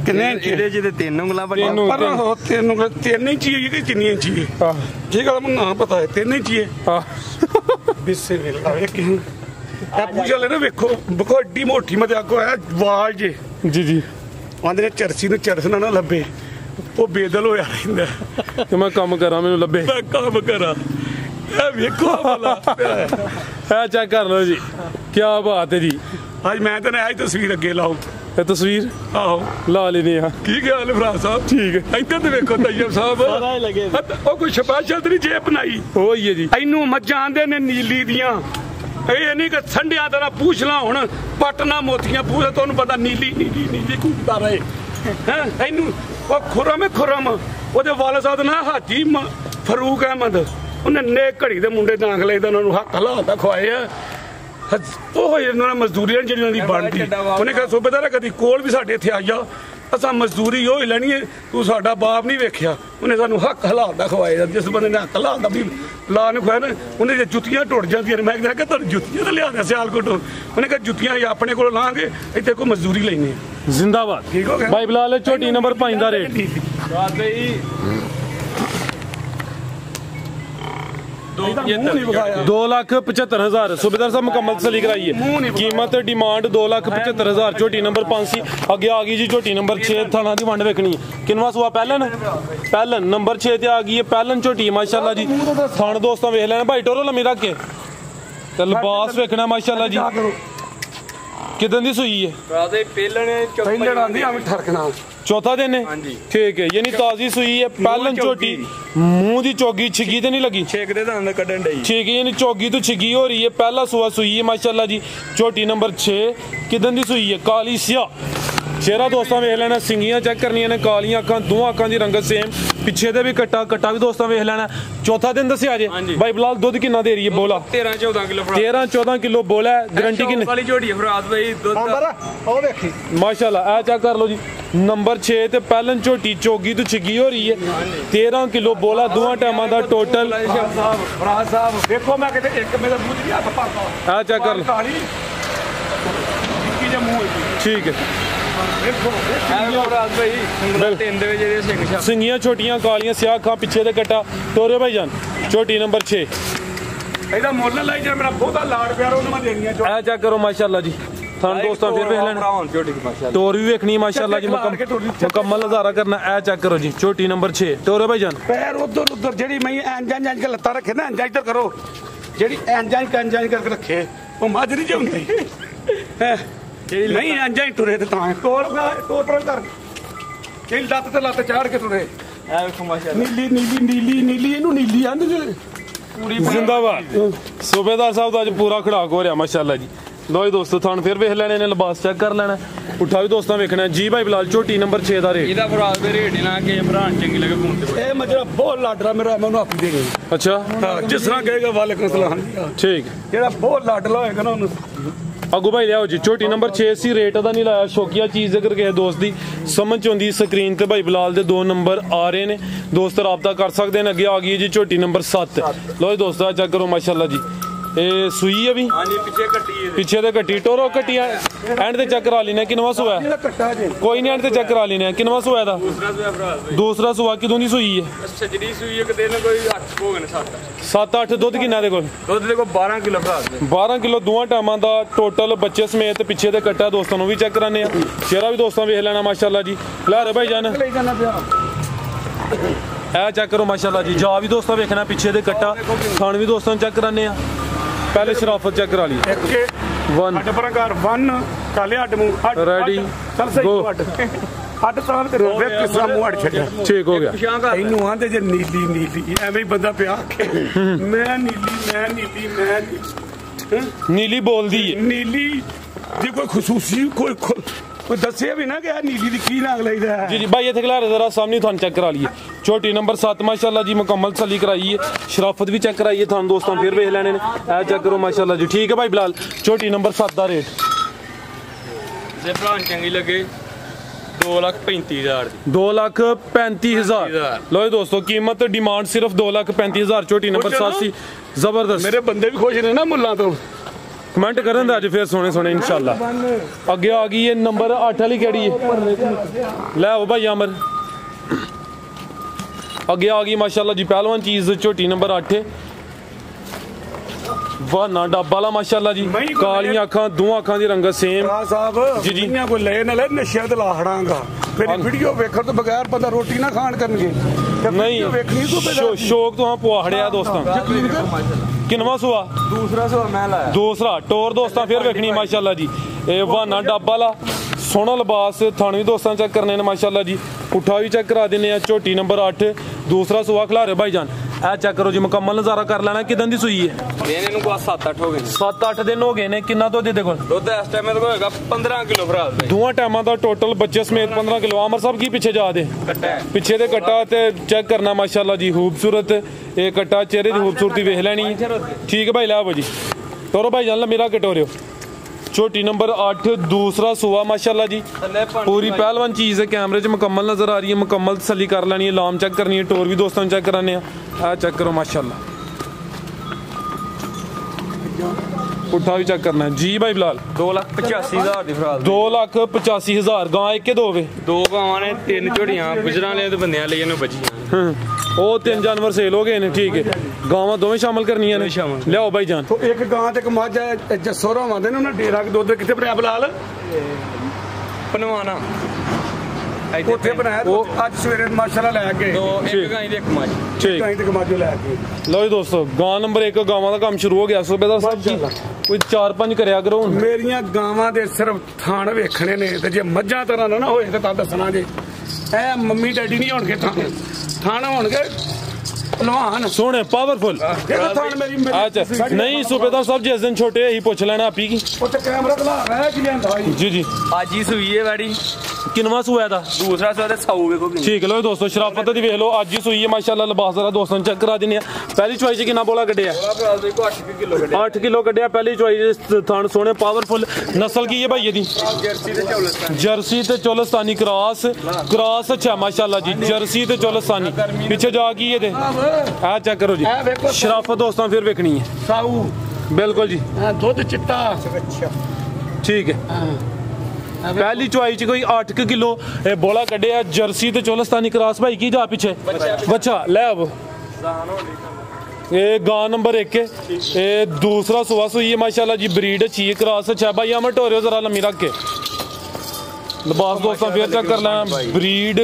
ਕਿੰਨੇ ਇੰਚ ਇਹਦੇ ਜਿਹਦੇ 3 ਉਂਗਲਾਂ ਬਣੀਆਂ ਪਰ ਉਹ 3 ਇੰਚ ਹੀ ਹੈ ਕਿ ਕਿੰਨੀ ਇੰਚ ਹੈ ਹਾਂ ਠੀਕ ਹੈ ਮੈਨੂੰ ਨਾ ਪਤਾ ਹੈ 3 ਇੰਚ ਹੈ ਹਾਂ ਬਿਸਮਿਲ੍ਲਾ ਇਹ ਪੂਜਾ ਲੈ ਨਾ ਵੇਖੋ ਬਕੋ ਏਡੀ ਮੋਟੀ ਮਤੇ ਆਕੋ ਹੈ ਵਾਲ ਜੇ ਜੀ ਜੀ ਆਂਦੇ ਨੇ ਚਰਸੀ ਨੂੰ ਚਰਸਣਾ ਨਾ ਲੱਭੇ ਉਹ ਬੇਦਲ ਹੋਇਆ ਰਹਿੰਦਾ ਕਿ ਮੈਂ ਕੰਮ ਕਰਾਂ ਮੈਨੂੰ ਲੱਭੇ ਮੈਂ ਕੰਮ ਕਰਾਂ ਇਹ ਵੇਖੋ ਭਲਾ ਇਹ ਚੈੱਕ ਕਰ ਲਓ ਜੀ ਕੀ ਬਾਤ ਹੈ ਜੀ ਅੱਜ ਮੈਂ ਤਾਂ ਇਹ ਤਸਵੀਰ ਅੱਗੇ ਲਾਉ ਇਹ ਤਸਵੀਰ ਆਹੋ ਲਾ ਲੈਨੇ ਆ ਕੀ ਗੱਲ ਫਰਾ ਸਾਹਿਬ ਠੀਕ ਹੈ ਇੱਧਰ ਤੇ ਵੇਖੋ ਤੈਯਬ ਸਾਹਿਬ ਉਹ ਕੋਈ ਸਪੈਸ਼ਲ ਤੇ ਨਹੀਂ ਜੇਬ ਬਣਾਈ ਹੋਈ ਹੈ ਜੀ ਇਹਨੂੰ ਮੱਝਾਂ ਆਂਦੇ ਨੇ ਨੀਲੀ ਦੀਆਂ ਇਹ ਨਹੀਂ ਕਿ ਸੰਡਿਆਂ ਦਾ ਪੁੱਛ ਲਾ ਹੁਣ ਪਟਨਾ ਮੋਤੀਆਂ ਪੂਰੇ ਤੁਹਾਨੂੰ ਪਤਾ ਨੀਲੀ ਨੀਲੀ ਨੀਲੀ ਕੁੱਤਾ ਰਹੇ ਹੈ ਇਹਨੂੰ ਉਹ ਖੁਰਮ ਉਹਦੇ ਵਾਲਦ ਸਾਹਿਬ ਨਾ ਹਾਜੀ ਫਰੂਕ ਅਹਿਮਦ ਉਹਨੇ ਨੇ ਘੜੀ ਦੇ ਮੁੰਡੇ ਦਾਖਲੇ ਦਾ ਉਹਨਾਂ ਨੂੰ ਹੱਕ ਹਲਾਤਾ ਖਵਾਏ ਆ ਉਹ ਇਹਨਾਂ ਮਜ਼ਦੂਰੀਆਂ ਜਿਹੜੀਆਂ ਦੀ ਬਣਦੀ ਉਹਨੇ ਕਿਹਾ ਸੂਬੇਦਾਰ ਕਦੀ ਕੋਲ ਵੀ ਸਾਡੇ ਇੱਥੇ ਆ ਜਾ ਅਸਾਂ ਮਜ਼ਦੂਰੀ ਉਹ ਹੀ ਲੈਣੀ ਹੈ। ਤੂੰ ਸਾਡਾ ਬਾਪ ਨਹੀਂ ਵੇਖਿਆ, ਉਹਨੇ ਸਾਨੂੰ ਹੱਕ ਹਲਾਲ ਦਾ ਖਵਾਇਆ। ਜਿਸ ਬੰਦੇ ਨੇ ਹੱਕ ਹਲਾਲ ਦਾ ਵੀ ਲਾ ਨੂੰ ਖਵਾਇਆ ਨਾ, ਉਹਨੇ ਜੇ ਜੁੱਤੀਆਂ ਟੁੱਟ ਜਾਂਦੀਆਂ ਨੇ। ਮੈਂ ਕਿਹਾ ਕਿ ਤੁਹਾਨੂੰ ਜੁੱਤੀਆਂ ਤਾਂ ਲਿਆ ਦੇ ਸਿਆਲਕੋਟੋਂ। ਉਹਨੇ ਕਿਹਾ ਜੁੱਤੀਆਂ ਹੀ ਆਪਣੇ ਕੋਲ ਲਾਂਗੇ, ਇੱਥੇ ਕੋਈ ਮਜ਼ਦੂਰੀ ਲੈਣੀ ਹੈ। ਜ਼ਿੰਦਾਬਾਦ। ਠੀਕ ਹੋ ਗਿਆ ਭਾਈ ਬਿਲਾਲ ਝੋਟੀ ਨੰਬਰ 5 ਦਾ ਰੇਟ ਰਾਤ ਦੇ ਹੀ 2,75,000। सूबेदार साहब मुकम्मल तसल्ली कराइए। कीमत डिमांड 2,75,000। झोटी नंबर 5 सी। अगे आ गई जी झोटी नंबर 6। थाना दी वंड वेखनी किनवा सुआ पहलन नंबर 6 ते आ गई है पहलन झोटी माशाल्लाह जी। थान दोस्तों वेख लेना भाई टोरो लम्मी रख के ते लिबास वेखना माशाल्लाह जी। किदन दी सुई है? ਰਾਤ ਦੇ ਪਹਿਲਣ ਆਂਦੀ ਆ ਠਰਕਣਾ। चौथा दिन है ਹਾਂਜੀ। ठीक है यानी ताजी सुई है पहलन झोटी। मुंह दी चौगी छिगी ते नहीं लगी? ਛੇਕ ਦੇ ਦੰਦ ਕੱਢਣ ਡਈ। ठीक है यानी चौगी तो छिगी हो रही है। पहला सुआ सुई है माशाल्लाह जी। झोटी नंबर 6 किदन दी सुई है? काली स्याह। चेहरा दोस्तों वेख लेना, सिंगियां चेक करनियां ने, कालियां अखां, दो अखां दी रंगत सेम। पिछे दे भी कट्टा भी दोस्तों वेख लेना। चौथा दिन दस्या जे भाई बिलाल दुध किन्ना दे रही है? बोला 13-14 किलो। 13-14 किलो बोला है। गारंटी किन्नी वाली झोटी है फराद भाई दुध ਉਹ ਵੇਖੀ माशाल्लाह। ए चेक कर लो जी नंबर 6 ते पहलन झोटी चौगी तो छिगी हो रही है। 13 किलो बोला दोवां टाइमां दा टोटल। ਫਰਾਜ਼ ਸਾਹਿਬ ਦੇਖੋ ਮੈਂ ਕਿਤੇ ਇੱਕ ਮੇਰੇ ਮੂੰਹ 'ਚ ਨਹੀਂ ਹੱਥ ਪਾਤਾ। ए चेक कर लो ਕਾਲੀ ਨਿੱਕੀ ਜਿਹੀ ਮੂੰਹ ਹੈ। ठीक है। ਦੇਖੋ फराद भाई ਉਂਗਲਾਂ ਤਿੰਨ ਦੇ ਵਿੱਚ ਜਿਹੜੇ ਸਿੰਘ ਛਾਪ सिंगियां छोटियां कालियां स्याह अखां, पिछे दे कट्टा। टोरे भाई जान झोटी नंबर 6 ਇਹਦਾ ਮੁੱਲ ਲਾਈ ਜੇ ਮੇਰਾ ਬਹੁਤਾ ਲਾੜ ਪਿਆਰ ਉਹਨੂੰ ਮੈਂ ਦੇਣੀ ਆ। ए चेक करो माशाल्लाह जी। थान दोस्तों फिर वेख लेना झोटी की माशाल्लाह। टोर भी वेखनी माशाल्लाह जी। मुकम्मल नजारा करना। ए चेक करो जी झोटी नंबर 6 टोरे भाई जान। ਪੈਰ ਉਧਰ ਉਧਰ ਜਿਹੜੀ ਮੈਂ ਇੰਜ ਕੇ ਲੱਤਾਂ ਰੱਖੇ ਨਾ ਇੰਜ ਇੱਧਰ ਕਰੋ। ਜਿਹੜੀ ਇੰਜ ਕਰਕੇ ਰੱਖੇ ਉਹ ਮੱਝ ਨਹੀਂ ਜਾਂਦੀ। ਨਹੀਂ ਇੰਜ ਹੀ ਤੁਰੇ ਤੇ ਤਾਂ ਟੋਟਲ ਕਰ ਜਿਹੜੀ ਲੱਤ ਤੇ ਲੱਤ ਚਾੜ ਕੇ ਤੁਰੇ। ਇਹ ਵੇਖੋ ਮਾਸ਼ਾਅੱਲਾ। ਨੀਲੀ ਇਹਨੂੰ ਨੀਲੀ ਆਂਦੇ ਜੇ ਪੂਰੀ जिंदाबाद। सूबेदार साहब तो अज पूरा खड़ाक हो रहा माशाल्लाह जी। लो जी दोस्तों थान फिर वेख लेने ने, लिबास चेक कर लेना, उठा भी दोस्तों वेखना जी। भाई बिलाल झोटी नंबर 6 का रेट ਇਹਦਾ ਫਰਾਦ ਦੇ ਰੇਟ ਨਾ ਕਿ ਭਰਾ ਚੰਗੀ ਲੱਗੇ ਫੋਨ ਤੇ। ਇਹ ਮਜਰਾ ਬਹੁਤ ਲਾਡਰਾ ਮੇਰਾ, ਮੈਂ ਉਹਨੂੰ ਆਪੀ ਦੇਣੀ। अच्छा ਹਾਂ ਜਿਸ ਤਰ੍ਹਾਂ ਕਹੇਗਾ ਵਾਲੇਕੁਮ ਸਲਾਮ। ठीक ਜਿਹੜਾ ਬਹੁਤ ਲਾਡਲਾ ਹੋਏਗਾ ਨਾ ਉਹਨੂੰ अगू भाई लियाओ जी। झोटी नंबर 6 सी। रेट का नहीं लाया, शौकिया चीज़ अगर किसी दोस्त की समझ आती स्क्रीन ते भाई बिलाल दे 2 नंबर आ रहे ने, दोस्त रबता कर सकते हैं। अगे आ गई जी झोटी नंबर 7। लो जी दोस्तों चेक करो माशाल्लाह जी। ये सुई है भी ਹਾਂਜੀ ਪਿੱਛੇ ਕੱਟੀ ਹੈ। पिछे दे कट्टी टोरो कट्टी एंड ते चेक करा लेना किनवा सुआ है? ਕੱਟਾ ਜੇ कोई नहीं एंड ते चेक करा लेना किनवा सुआ दा? ਦੂਸਰਾ ਸੂਆ ਫਰਾਦ ਭਾਈ दूसरा सुआ किदों दी सुई है? ਸਜਰੀ ਸੂਈ ਇੱਕ ਦਿਨ ਕੋਈ 8 ਹੋ ਗਏ ਨੇ 7। 7-8 ਦੁੱਧ ਕਿੰਨਾ ਦੇ ਕੋਲ? ਦੁੱਧ ਦੇ ਕੋ 12 ਕਿਲੋ ਫਰਾਦ ਦੇ। 12 ਕਿਲੋ ਦੋਵਾਂ ਟਾਈਮਾਂ ਦਾ ਟੋਟਲ ਬੱਚੇ ਸਮੇਤ ਪਿੱਛੇ ਦੇ ਕੱਟਾ ਦੋਸਤਾਂ ਨੂੰ ਵੀ ਚੈੱਕ ਕਰਾਨੇ ਆ। ਚਿਹਰਾ ਵੀ ਦੋਸਤਾਂ ਵੇਖ ਲੈਣਾ ਮਾਸ਼ਾਅੱਲਾ ਜੀ। ਲਾਰੇ ਭਾਈ ਜਾਨ ਲਈ ਜਾਣਾ ਪਿਆ। ਇਹ ਚੈੱਕ ਕਰੋ ਮਾਸ਼ਾਅੱਲਾ ਜੀ। ਜਾ ਵੀ ਦੋਸਤਾਂ ਵੇਖਣਾ ਪਿੱਛੇ ਦੇ ਕੱਟਾ, ਖਾਣ ਵੀ ਦੋਸਤਾਂ ਨੂੰ ਚੈੱਕ ਕਰਾਨੇ ਆ। ਪਹਿਲੇ ਸ਼ਰਾਫਤ ਚੈੱਕ ਕਰਾ ਲਈ। ਇੱਕ 1 ਅੱਡ ਪਰੰਕਾਰ 1 ਕਾਲੇ ਅੱਡ ਮੂੰਹ Ready, ਚੱਲ ਸਹੀ go. ਅੱਡ ਸਾਲ ਤੇ ਰੋਵੇ ਕਿਸਾ ਮੂੰਹ ਅੱਡ ਛੱਡਿਆ। ਠੀਕ ਹੋ ਗਿਆ। ਪਿਛਾਂ ਕਰ ਇਹਨੂੰ ਆਂਦੇ ਜੇ ਨੀਲੀ ਐਵੇਂ ਹੀ ਬੰਦਾ ਪਿਆ ਆਖੇ ਮੈਂ ਨੀਲੀ ਨੀਲੀ ਬੋਲਦੀ ਹੈ। ਨੀਲੀ ਜੇ ਕੋਈ ਖਸੂਸੀ ਕੋਈ ਦੱਸਿਆ ਵੀ ਨਾ ਕਿ ਇਹ ਨੀਲੀ ਦੀ ਕੀ ਨਾਮ ਲਈਦਾ ਹੈ। जी जी भाई इतने खिलारे जरा सामने थान चेक करा लिए। छोटी नंबर 7 माशाल्लाह जी मुकम्मल तसल्ली कराई है, शराफत भी चेक कराई है। थान दोस्तों फिर वेख लेने ने। ए चेक करो माशाल्लाह जी। ठीक है भाई बिलाल छोटी नंबर 7 का रेट ਜੇ ਭਰਾ ਚੰਗੀ ਲੱਗੇ 2,35,000 ਦੀ। 2,35,000। लो जी दोस्तों कीमत डिमांड सिर्फ 2,35,000। छोटी नंबर 7 सी जबरदस्त। ਮੇਰੇ ਬੰਦੇ ਵੀ ਖੁਸ਼ ਨੇ ਨਾ ਮੁੱਲਾਂ ਤੋਂ। कमेंट करन दे अज फिर सोने इंशाल्लाह। अगे आ गई है नंबर 8 वाली केड़ी है? ले आओ भाई अमर। अगे आ गई माशाल्लाह जी पहलवान चीज झोटी नंबर 8 वाना डब्बा वाला माशाल्लाह जी। कालियां अखां, दो अखां दी रंगत सेम। ਆ ਸਾਹਿਬ ਜੀ, ਜੀ। ਜਿੰਨੀਆਂ ਕੋਈ ਲੈ ਨਾ ਲੈ ਨਸ਼ਿਆਂ ਤੇ ਲਾ ਖੜਾਂਗਾ। ਮੇਰੀ ਵੀਡੀਓ ਵੇਖਣ ਤੋਂ ਬਗੈਰ ਬੰਦਾ ਰੋਟੀ ਨਾ ਖਾਣ ਕਰਨਗੇ। नहीं ਵੇਖਣੀ ਤੋਂ शौक तो हाँ पुआड़िया दोस्तों। किनवा सुआ? ਦੂਸਰਾ ਸੂਆ ਮੈਂ ਲਾਇਆ। दूसरा टोर दोस्तां फिर वेखनी माशाल्लाह जी। ये वाना डब्बा वाला सोहना लिबास थान भी दोस्तां चेक करने ने माशाल्लाह जी। पुट्ठा भी चेक करा देने। झोटी नंबर 8 दूसरा सुआ खिलारे भाई जान। ए चेक करो जी मुकम्मल नजारा कर लेना। किदन दी सुई है? ਦਿਨ ਇਹਨੂੰ ਕੋ 7-8 ਹੋ ਗਏ ਨੇ। 7-8 दिन हो गए ने। किन्ना दुध दे कोल? ਦੁੱਧ ਇਸ ਟਾਈਮ ਇਹਦੇ ਕੋਲ ਹੋਏਗਾ 15 ਕਿਲੋ ਫਰਾਦ ਭਾਈ। दोवां टाइमां दा टोटल बच्चे समेत 15 किलो। आमर साहब की पीछे जा दे ਕੱਟਾ ਹੈ। पिछे दे कट्टा ते चेक करना माशाल्लाह जी। खूबसूरत ये कट्टा चेहरे दी खूबसूरती वेख लेनी। ठीक है भाई ला जी टोरो भाई जान ला मेरा कटोरियो। छोटी नंबर 8 दूसरा सुआ माशाल्लाह जी, पूरी पहलवान चीज़ है, कैमरे च मुकम्मल नजर आ रही है, मुकम्मल तसल्ली कर लेनी है, लाम चेक करनी है, टोर भी दोस्तों चेक कराने आ चेक करो माशाल्लाह, पुट्ठा भी चेक करना है जी भाई बिलाल। 2,85,000 ਦੀ ਫਰਾਲ 2,85,000 गां एक के दो वे दो ਗਾਵਾਂ ਨੇ 3 ਝੋੜੀਆਂ ਗੁਜਰਾਂ ਵਾਲੇ ਤੇ ਬੰਦਿਆਂ ਲਈ ਇਹਨੂੰ ਬੱਚੀਆਂ ਉਹ 3 जानवर सेल हो गए ने ठीक है, गावां दोवें शामिल करनियां ने, लियाओ भाई जान। तो एक गां ते एक मੱਝ है जस्सो रवांदे ने ਉਹਨਾਂ ਡੇਰਾ ਕੇ ਦੁੱਧ ਕਿੱਥੇ ਬਣਾਇਆ ਬਲਾਲ ਪਨਵਾਨਾ ਉੱਥੇ ਬਣਾਇਆ ਅੱਜ ਸਵੇਰੇ ਮਾਸ਼ਾਅੱਲਾ ਲੈ ਕੇ ਦੋ ਇੱਕ ਗਾਂ ਦੀ ਇੱਕ ਮੱਝ ठीक गां ਤੇ ਮੱਝ ਲੈ ਕੇ लो जी दोस्तों गां नंबर 1 गावां ਦਾ ਕੰਮ ਸ਼ੁਰੂ ਹੋ ਗਿਆ सूबेदार साहब जी, कोई 4-5 ਕਰਿਆ ਕਰੋ ਹੁਣ। ਮੇਰੀਆਂ ਗਾਵਾਂ ਦੇ ਸਿਰਫ ਥਾਣ ਵੇਖਣੇ ਨੇ ਤੇ ਜੇ ਮੱਝਾਂ ਤਰ੍ਹਾਂ ਨਾ ਹੋਏ ਤੇ ਤਾਂ ਦੱਸਣਾ ਜੇ ਇਹ ਮੰਮੀ ਡੈਡੀ ਨਹੀਂ ਹੋਣਗੇ ਥਾਣ ਹੋਣਗੇ ਪਹਿਲਵਾਨ सोने पावरफुल ਇਹ ਥਾਣ ਮੇਰੀ अच्छा नहीं सूबेदार साहब जिस दिन छोटे ही पूछ लेना आपी की ਉੱਥੇ ਕੈਮਰਾ ਖਲਾ ਰਿਹਾ ਕਿ ਲਿਆਂਦਾ जी जी ਅੱਜ ਹੀ ਸੂਈ ਹੈ ਵਾੜੀ किनवा सुआ था ਦੂਸਰਾ ਸੂਆ ਤੇ ਸਾਊ ਵੇਖੋ ਕਿੰਨੀ ठीक है लो दोस्तों शराफत दी वेख लो अज ही सुई है माशाल्लाह, लिबास जरा दोस्तों चेक करा दिने पहली चॉइस च कितना बोला कड्डिया 8 किलो कड्डिया पहली चॉइस थान सोने पावरफुल नस्ल की है भाई दी जर्सी ते चोलस्तानी क्रॉस अच्छा माशाल्लाह जी, जर्सी ते चोलस्तानी पीछे जा की ये दे आ चेक करो जी, शराफत दोस्तों फिर वेखनी है ਸਾਊ बिल्कुल जी ਦੁੱਧ ਚਿੱਟਾ ठीक है। पहली चुआई च कोई 8 किलो बोला कड्डिया जर्सी ते चोलस्तानी क्रॉस भाई की जा पीछे बच्चा ले अब ये गां नंबर 1 है, दूसरा सुबह सुई है माशाल्लाह जी, ब्रीड अच्छी है, क्रॉस अच्छा भाई हम टोरियो जरा लम्मी रख के लिबास दोस्तों फिर चेक कर लेना, ब्रीड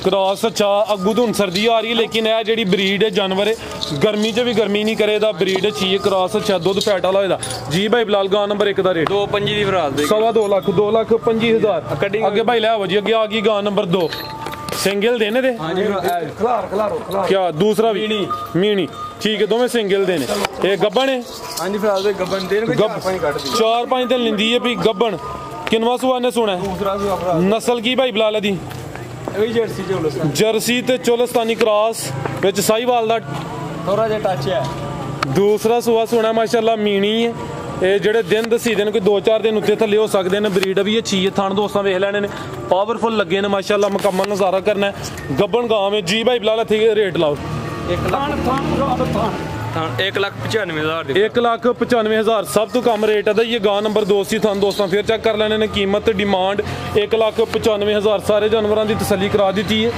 क्रॉस अच्छा, अगू तो सर्दी आ रही है लेकिन यह जी ब्रीड है जानवर है गर्मी च भी गर्मी नहीं करेगा, ब्रीड अच्छी है, क्रॉस अच्छा, दुध फैट वाला होएगा जी भाई बिलाल। गां नंबर 1 का रेट 2,25 ਦੀ ਫਰਾਲ ਦੇ 2.25 लाख 2,25,000 अगे भाई लै जी, अगे आ गई गां नंबर 2 सिंगल देने दे क्या दूसरा भी मीनी ठीक है, दोवें सिंगल देने ये गब्बन है हाँ जी फराल ਦੇ ਗੱਬਨ ਦੇਣ ਕੋਈ 4-5 दिन लिंदी है भी गब्बन किनवा सुआ ने सुना है ਦੂਸਰਾ ਸੂਆ ਫਰਾਲ नस्ल की भाई बिलाल दी ਇਹ ਵੀ ਜਰਸੀ ਚੋਲਸਤਾਨ जर्सी ते चोलस्तानी क्रॉस विच साहीवाल दा ਥੋੜਾ ਜਿਹਾ ਟੱਚ ਹੈ दूसरा सुआ सुना माशाल्लाह मीनी है, ਇਹ ਜਿਹੜੇ ਦਿਨ ਦਸੀ ਦਿਨ ਕੋਈ 2-4 ਦਿਨ ਉੱਤੇ ਥੱਲੇ ਹੋ ਸਕਦੇ ਨੇ, ਬਰੀਡ ਵੀ ਅੱਛੀ ਹੈ, ਥਣ ਦੋਸਤਾਂ ਵੇਖ ਲੈਣੇ ਨੇ, ਪਾਵਰਫੁਲ ਲੱਗੇ ਨੇ ਮਾਸ਼ਾਅੱਲਾ, ਮੁਕੰਮਲ ਨਜ਼ਾਰਾ ਕਰਨਾ ਹੈ ਗੱਬਨ ਗਾਂ ਵਿੱਚ ਜੀ ਭਾਈ ਬਿਲਾਲ ਇੱਥੇ ਰੇਟ ਲਾਓ 1,95,000 ਦੀ 1,95,000 सब तो कम रेट है ये गां नंबर 2 सी थान दोस्तों फिर चेक कर लेने ने कीमत डिमांड 1,95,000 सारे जानवरों की तसल्ली करा दी है।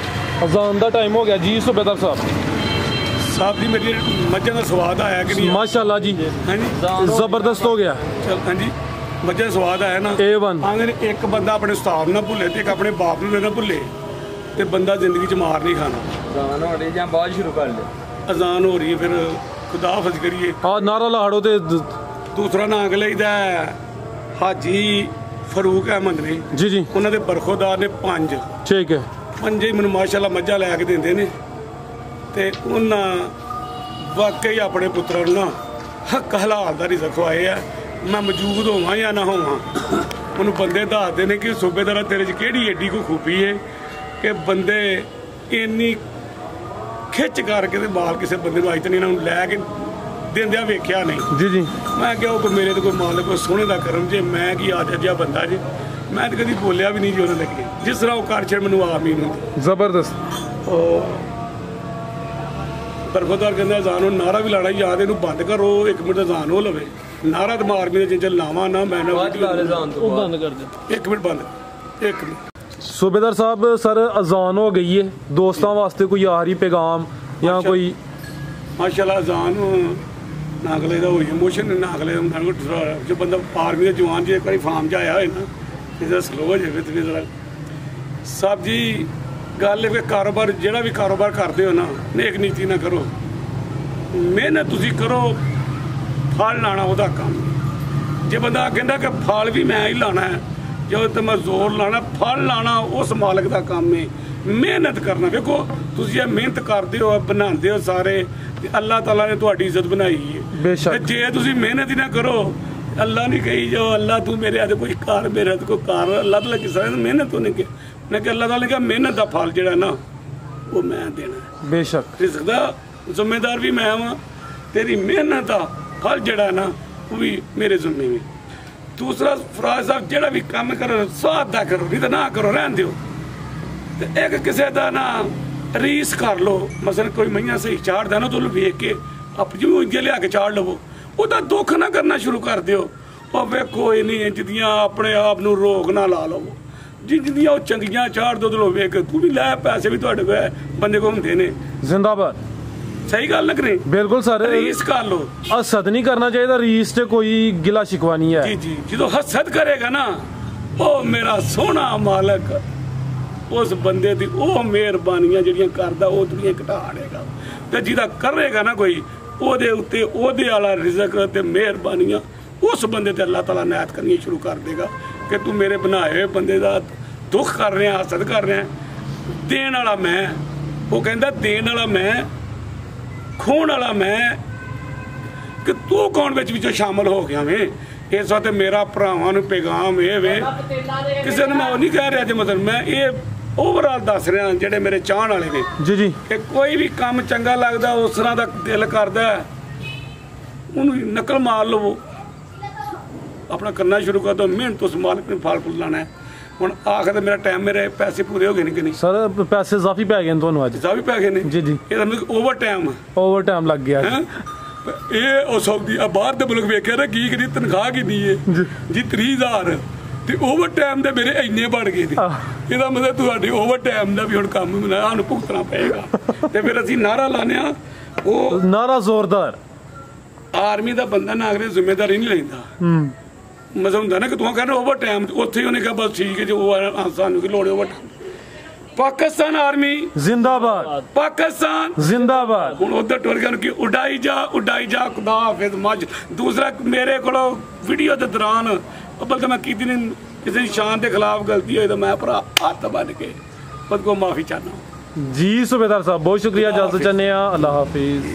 अजान का टाइम हो गया जी सूबेदार साहब ਦੀ ਮੇਰੀ ਮੱਝਾਂ ਦਾ ਸਵਾਦ ਆਇਆ ਕਿ ਨਹੀਂ माशाल्लाह जी ਹਾਂਜੀ जबरदस्त हो गया ਹਾਂਜੀ ਮੱਝਾਂ ਦਾ ਸਵਾਦ ਆਇਆ ਨਾ A1 ਆਂਦੇ ਨੇ ਇੱਕ ਬੰਦਾ ਆਪਣੇ ਉਸਤਾਦ ਨਾ ਭੁੱਲੇ ਤੇ ਇੱਕ ਆਪਣੇ ਬਾਪ ਨੂੰ ਨਾ ਭੁੱਲੇ ਤੇ ਬੰਦਾ ਜ਼ਿੰਦਗੀ 'ਚ ਮਾਰ ਨਹੀਂ ਖਾਣਾ ਅਜ਼ਾਨ ਹੋ ਰਹੀ ਜਾਂ ਬਾਅਦ ਸ਼ੁਰੂ ਕਰ ਲਿਓ ਅਜ਼ਾਨ ਹੋ ਰਹੀ ਹੈ ਫਿਰ ਖੁਦਾ ਹਾਫਿਜ਼ ਕਰੀਏ ਆ ਨਾਰਾ ਲਾੜੋ ਤੇ ਦੂਸਰਾ ਨਾਂ ਅਗ ਲਈਦਾ ਹਾਜੀ ਫਰੂਕ ਅਹਿਮਦ ਨੇ ਜੀ ਜੀ ਉਹਨਾਂ ਦੇ ਬਰਖੋਦਾਰ ਨੇ 5 ठीक है ਪੰਜੇ ਹੀ ਮੈਨੂੰ ਮਾਸ਼ਾਅੱਲਾ ਮੱਝਾਂ ਲੈ ਕੇ ਦਿੰਦੇ ਨੇ ਤੇ ਉਹਨਾਂ ਵਾਕਈ ਆਪਣੇ ਪੁੱਤਰਾਂ ਨੂੰ ਨਾ ਹੱਕ ਹਲਾਲ ਦਾ ਰਿਜ਼ਕ ਖਵਾਏ ਆ ਮੈਂ ਮੌਜੂਦ ਹੋਵਾਂ ਜਾਂ ਨਾ ਹੋਵਾਂ ਉਹਨੂੰ ਬੰਦੇ ਦੱਸਦੇ ਨੇ ਕਿ ਸੂਬੇਦਾਰਾ ਤੇਰੇ 'ਚ ਕਿਹੜੀ ਏਡੀ ਕੋਈ ਖੂਬੀ ਹੈ ਕਿ ਬੰਦੇ ਇੰਨੀ ਖਿੱਚ ਕਰਕੇ ਤੇ ਬਾਲ ਕਿਸੇ ਬੰਦੇ ਨੂੰ ਅੱਜ ਤੱਕ ਇਹਨਾਂ ਨੂੰ ਲੈ ਕੇ ਦਿੰਦਿਆਂ ਵੇਖਿਆ ਨਹੀਂ जी जी ਮੈਂ ਕਿਹਾ ਉਹ ਮੇਰੇ ਤੇ ਕੋਈ ਮਾਲਕ ਕੋਈ ਸੋਹਣੇ ਦਾ ਕਰਮ ਜੇ ਮੈਂ ਕੀ ਆਦਤ ਜਿਹਾ ਬੰਦਾ ਜੇ ਮੈਂ ਤਾਂ ਕਦੀ ਬੋਲਿਆ ਵੀ ਨਹੀਂ ਜੀ ਉਹਨਾਂ ਲੱਗੇ ਜਿਸ ਤਰ੍ਹਾਂ ਉਹ ਕਰ ਛੜ ਮੈਨੂੰ ਆਮੀਨ ਹੁੰਦੀ जबरदस्त ਉਹ ਬਰਖੋਦਾਰ ਕਹਿੰਦਾ ਅਜ਼ਾਨ ਨੂੰ ਨਾਰਾ ਵੀ ਲਾਣਾ ਯਾਦ ਇਹਨੂੰ ਬੰਦ ਕਰੋ 1 ਮਿੰਟ ਅਜ਼ਾਨ ਹੋ ਲਵੇ ਨਾਰਾ ਤੇ ਮਾਰ ਵੀ ਜੇ ਲਾਵਾਂ ਨਾ ਮੈਂ ਨਾ बंद कर दे 1 ਮਿੰਟ ਬੰਦ 1 ਮਿੰਟ सूबेदार साहब सर अजान हो गई है दोस्तों वास्ते कोई आखिरी पैगाम या कोई माशाल्लाह अजान नागले ਦਾ ਹੋਈ ਇਮੋਸ਼ਨ ਨਾਗਲੇ ਦਾ ਜੋ ਬੰਦਾ ਆਰਮੀ ਦਾ ਜਵਾਨ ਜੇ ਇੱਕ ਵਾਰੀ ਫਾਰਮ 'ਚ ਆਇਆ ਹੋਏ ਨਾ ਇਹਦਾ ਸਲੋ ਹੋ ਜਾਵੇ ਤੇ ਜ਼ਰਾ ਸਾਹਿਬ ਜੀ ਗੱਲ ਇਹ ਕਾਰੋਬਾਰ ਜਿਹੜਾ ਵੀ ਕਾਰੋਬਾਰ ਕਰਦੇ ਹੋ ਨਾ ਨੇਕ ਨੀਤੀ ਨਾ ਕਰੋ ਮਿਹਨਤ ਤੁਸੀਂ ਕਰੋ ਫਲ ਲਾਣਾ ਉਹਦਾ ਕੰਮ ਜੇ ਬੰਦਾ ਕਹਿੰਦਾ ਕਿ ਫਲ ਵੀ ਮੈਂ ਹੀ ਲਾਣਾ ਹੈ ਜੋ ਤੇ ਮੈਂ ਜ਼ੋਰ ਲਾਣਾ ਫਲ ਲਾਣਾ ਉਸ ਮਾਲਕ ਦਾ ਕੰਮ ਹੈ ਮਿਹਨਤ ਕਰਨਾ ਵੇਖੋ ਤੁਸੀਂ ਇਹ ਮਿਹਨਤ ਕਰਦੇ ਹੋ ਬਣਾਉਂਦੇ ਹੋ ਸਾਰੇ ਤੇ ਅੱਲਾਹ ਤਾਲਾ ਨੇ ਤੁਹਾਡੀ ਇੱਜ਼ਤ ਬਣਾਈ ਹੈ बेशक ਜੇ ਤੁਸੀਂ ਮਿਹਨਤ ਹੀ ਨਾ ਕਰੋ ਅੱਲਾਹ ਨਹੀਂ ਕਹੀ ਜੋ ਅੱਲਾਹ ਤੂੰ ਮੇਰੇ ਹੱਥ ਕੋਈ ਕਾਰ ਮੇਰੇ ਹੱਥ ਕੋਈ ਕਾਰ ਅੱਲਾਹ ਤਾਲਾ ਕਿਸੇ ਨੇ ਮਿਹਨਤ ਹੋਣੇ ਕਿ ਮੈਂ ਕਿ ਅੱਲਾਹ ਤਾਲਾ ਨੇ ਕਿਹਾ ਮਿਹਨਤ ਦਾ ਫਲ ਜਿਹੜਾ ਨਾ ਉਹ ਮੈਂ ਦੇਣਾ बेशक ਰਿਜ਼ਕ ਦਾ ਜ਼ਿੰਮੇਦਾਰ ਵੀ ਮੈਂ ਹਾਂ ਤੇਰੀ ਮਿਹਨਤ ਦਾ ਫਲ ਜਿਹੜਾ ਨਾ ਉਹ ਵੀ ਮੇਰੇ ਜ਼ਿੰਮੇ ਵਿੱਚ दूसरा फराज साहब जेड़ा भी काम करो स्वाद दा करो, नहीं तो ना करो, रहन दियो। ते एक किसी का ना रीस कर लो, मसलन कोई महिया सही चाड़दा ना तो वेख के अपनी ऊँगे लिया के चाड़ लवो, ਉਹਦਾ दुख ना करना शुरू कर दियो। और वे कोई नहीं जिंदियां अपने आप नूं रोक ना ला लवो, जिंदियां चंगियां चाड़ दो तो वेख तू भी लै, पैसे भी तुहाडे कोल बंदे को हुंदे ने। जिंदाबाद। सही गल लग रही, बिल्कुल सर। रीस कर लो, हसद नहीं करना चाहिए, रीस से कोई गिला शिकवा नहीं है। जी जी, जो हसद करेगा ना ओ मेरा सोना मालक उस बंदे दी ओ मेहरबानियां जिहड़ियां करदा ओ दुनिया घटा देगा, ते जिहदा करेगा ना कोई ओदे उत्ते ओदे वाला रिज़क ते मेहरबानियां उस बंदे ते अल्लाह ताला नायत करनी शुरू कर देगा कि तू मेरे बनाए हुए बंदे दा दुख कर रहा, हसद कर रहा। देण वाला मैं, वो कहंदा देण वाला मैं, खोण वाला मैं, कि तू कौन विच शामिल हो गया वे। इस वास्ते मेरा भरावां नूं पैगाम ये वे, किसी ने मैं नहीं कह रहा जी, मतलब मैं ये ओवरऑल दस रहा जेडे मेरे चाहण वाले ने जी जी, कि कोई भी काम चंगा लगता उस तरह का दिल करता उन्होंने नकल मार लवो, अपना करना शुरू कर दो, मेहनत उस मालिक ने फल फुल लाना है। ਹੁਣ आखिर मेरा टाइम, मेरे पैसे पूरे हो गए नहीं कि नहीं सर? पैसे ज़ाफी पै गए ਤੁਹਾਨੂੰ ਅੱਜ? ज़ाफी पै गए ने जी जी, ये मतलब ओवर टाइम लग गया है। ये ਉਹ ਸਾਊਦੀ ਬਾਹਰ ਦੇ ਮੁਲਕ ਵੇਖਿਆ ਨਾ ਕੀ ਕਰੀ ਤਨਖਾਹ ਕਿੰਨੀ ਹੈ ਜੀ 30,000 ਤੇ ਓਵਰ ਟਾਈਮ ਦੇ ਮੇਰੇ ਇੰਨੇ ਬਣ ਗਏ ਨੇ। ਇਹਦਾ ਮਤਲਬ ਤੁਹਾਡੇ ਓਵਰ ਟਾਈਮ ਦਾ ਵੀ ਹੁਣ ਕੰਮ ਸਾਨੂੰ ਭੁਗਤਣਾ ਪਏਗਾ। ਤੇ ਫਿਰ ਅਸੀਂ ਨਾਰਾ ਲਾਉਂਦੇ ਆ, ਉਹ ਨਾਰਾ ਜ਼ੋਰਦਾਰ। ਆਰਮੀ ਦਾ ਬੰਦਾ ਨਾਗਰਿਕ ਜ਼ਿੰਮੇਵਾਰੀ ਨਹੀਂ ਲੈਂਦਾ। ਮਜ਼ਾ ਹੁੰਦਾ ਨਾ ਕਿ ਤੂੰ ਕਹਿੰਦਾ ਓਵਰ ਟਾਈਮ, ਉੱਥੇ ਹੀ ਉਹਨੇ ਕਿਹਾ ਬਸ ਠੀਕ ਹੈ ਜੀ, ਉਹ ਸਾਨੂੰ ਕੀ ਲੋੜ ਓਵਰ ਟਾਈਮ। पाकिस्तान आर्मी जिंदाबाद, पाकिस्तान जिंदाबाद। हुण उधर टुर गए कि उड़ाई जा खुदा हाफिज मज। दूसरा मेरे को वीडियो के दौरान अब्बल तो मैं की नहीं, किसी शान के खिलाफ गलती हुई तो मैं भरा हथ बन के खुद को माफ़ी चाहना। जी सूबेदार साहब बहुत शुक्रिया, इजाजत चाहते हैं। अल्लाह हाफिज।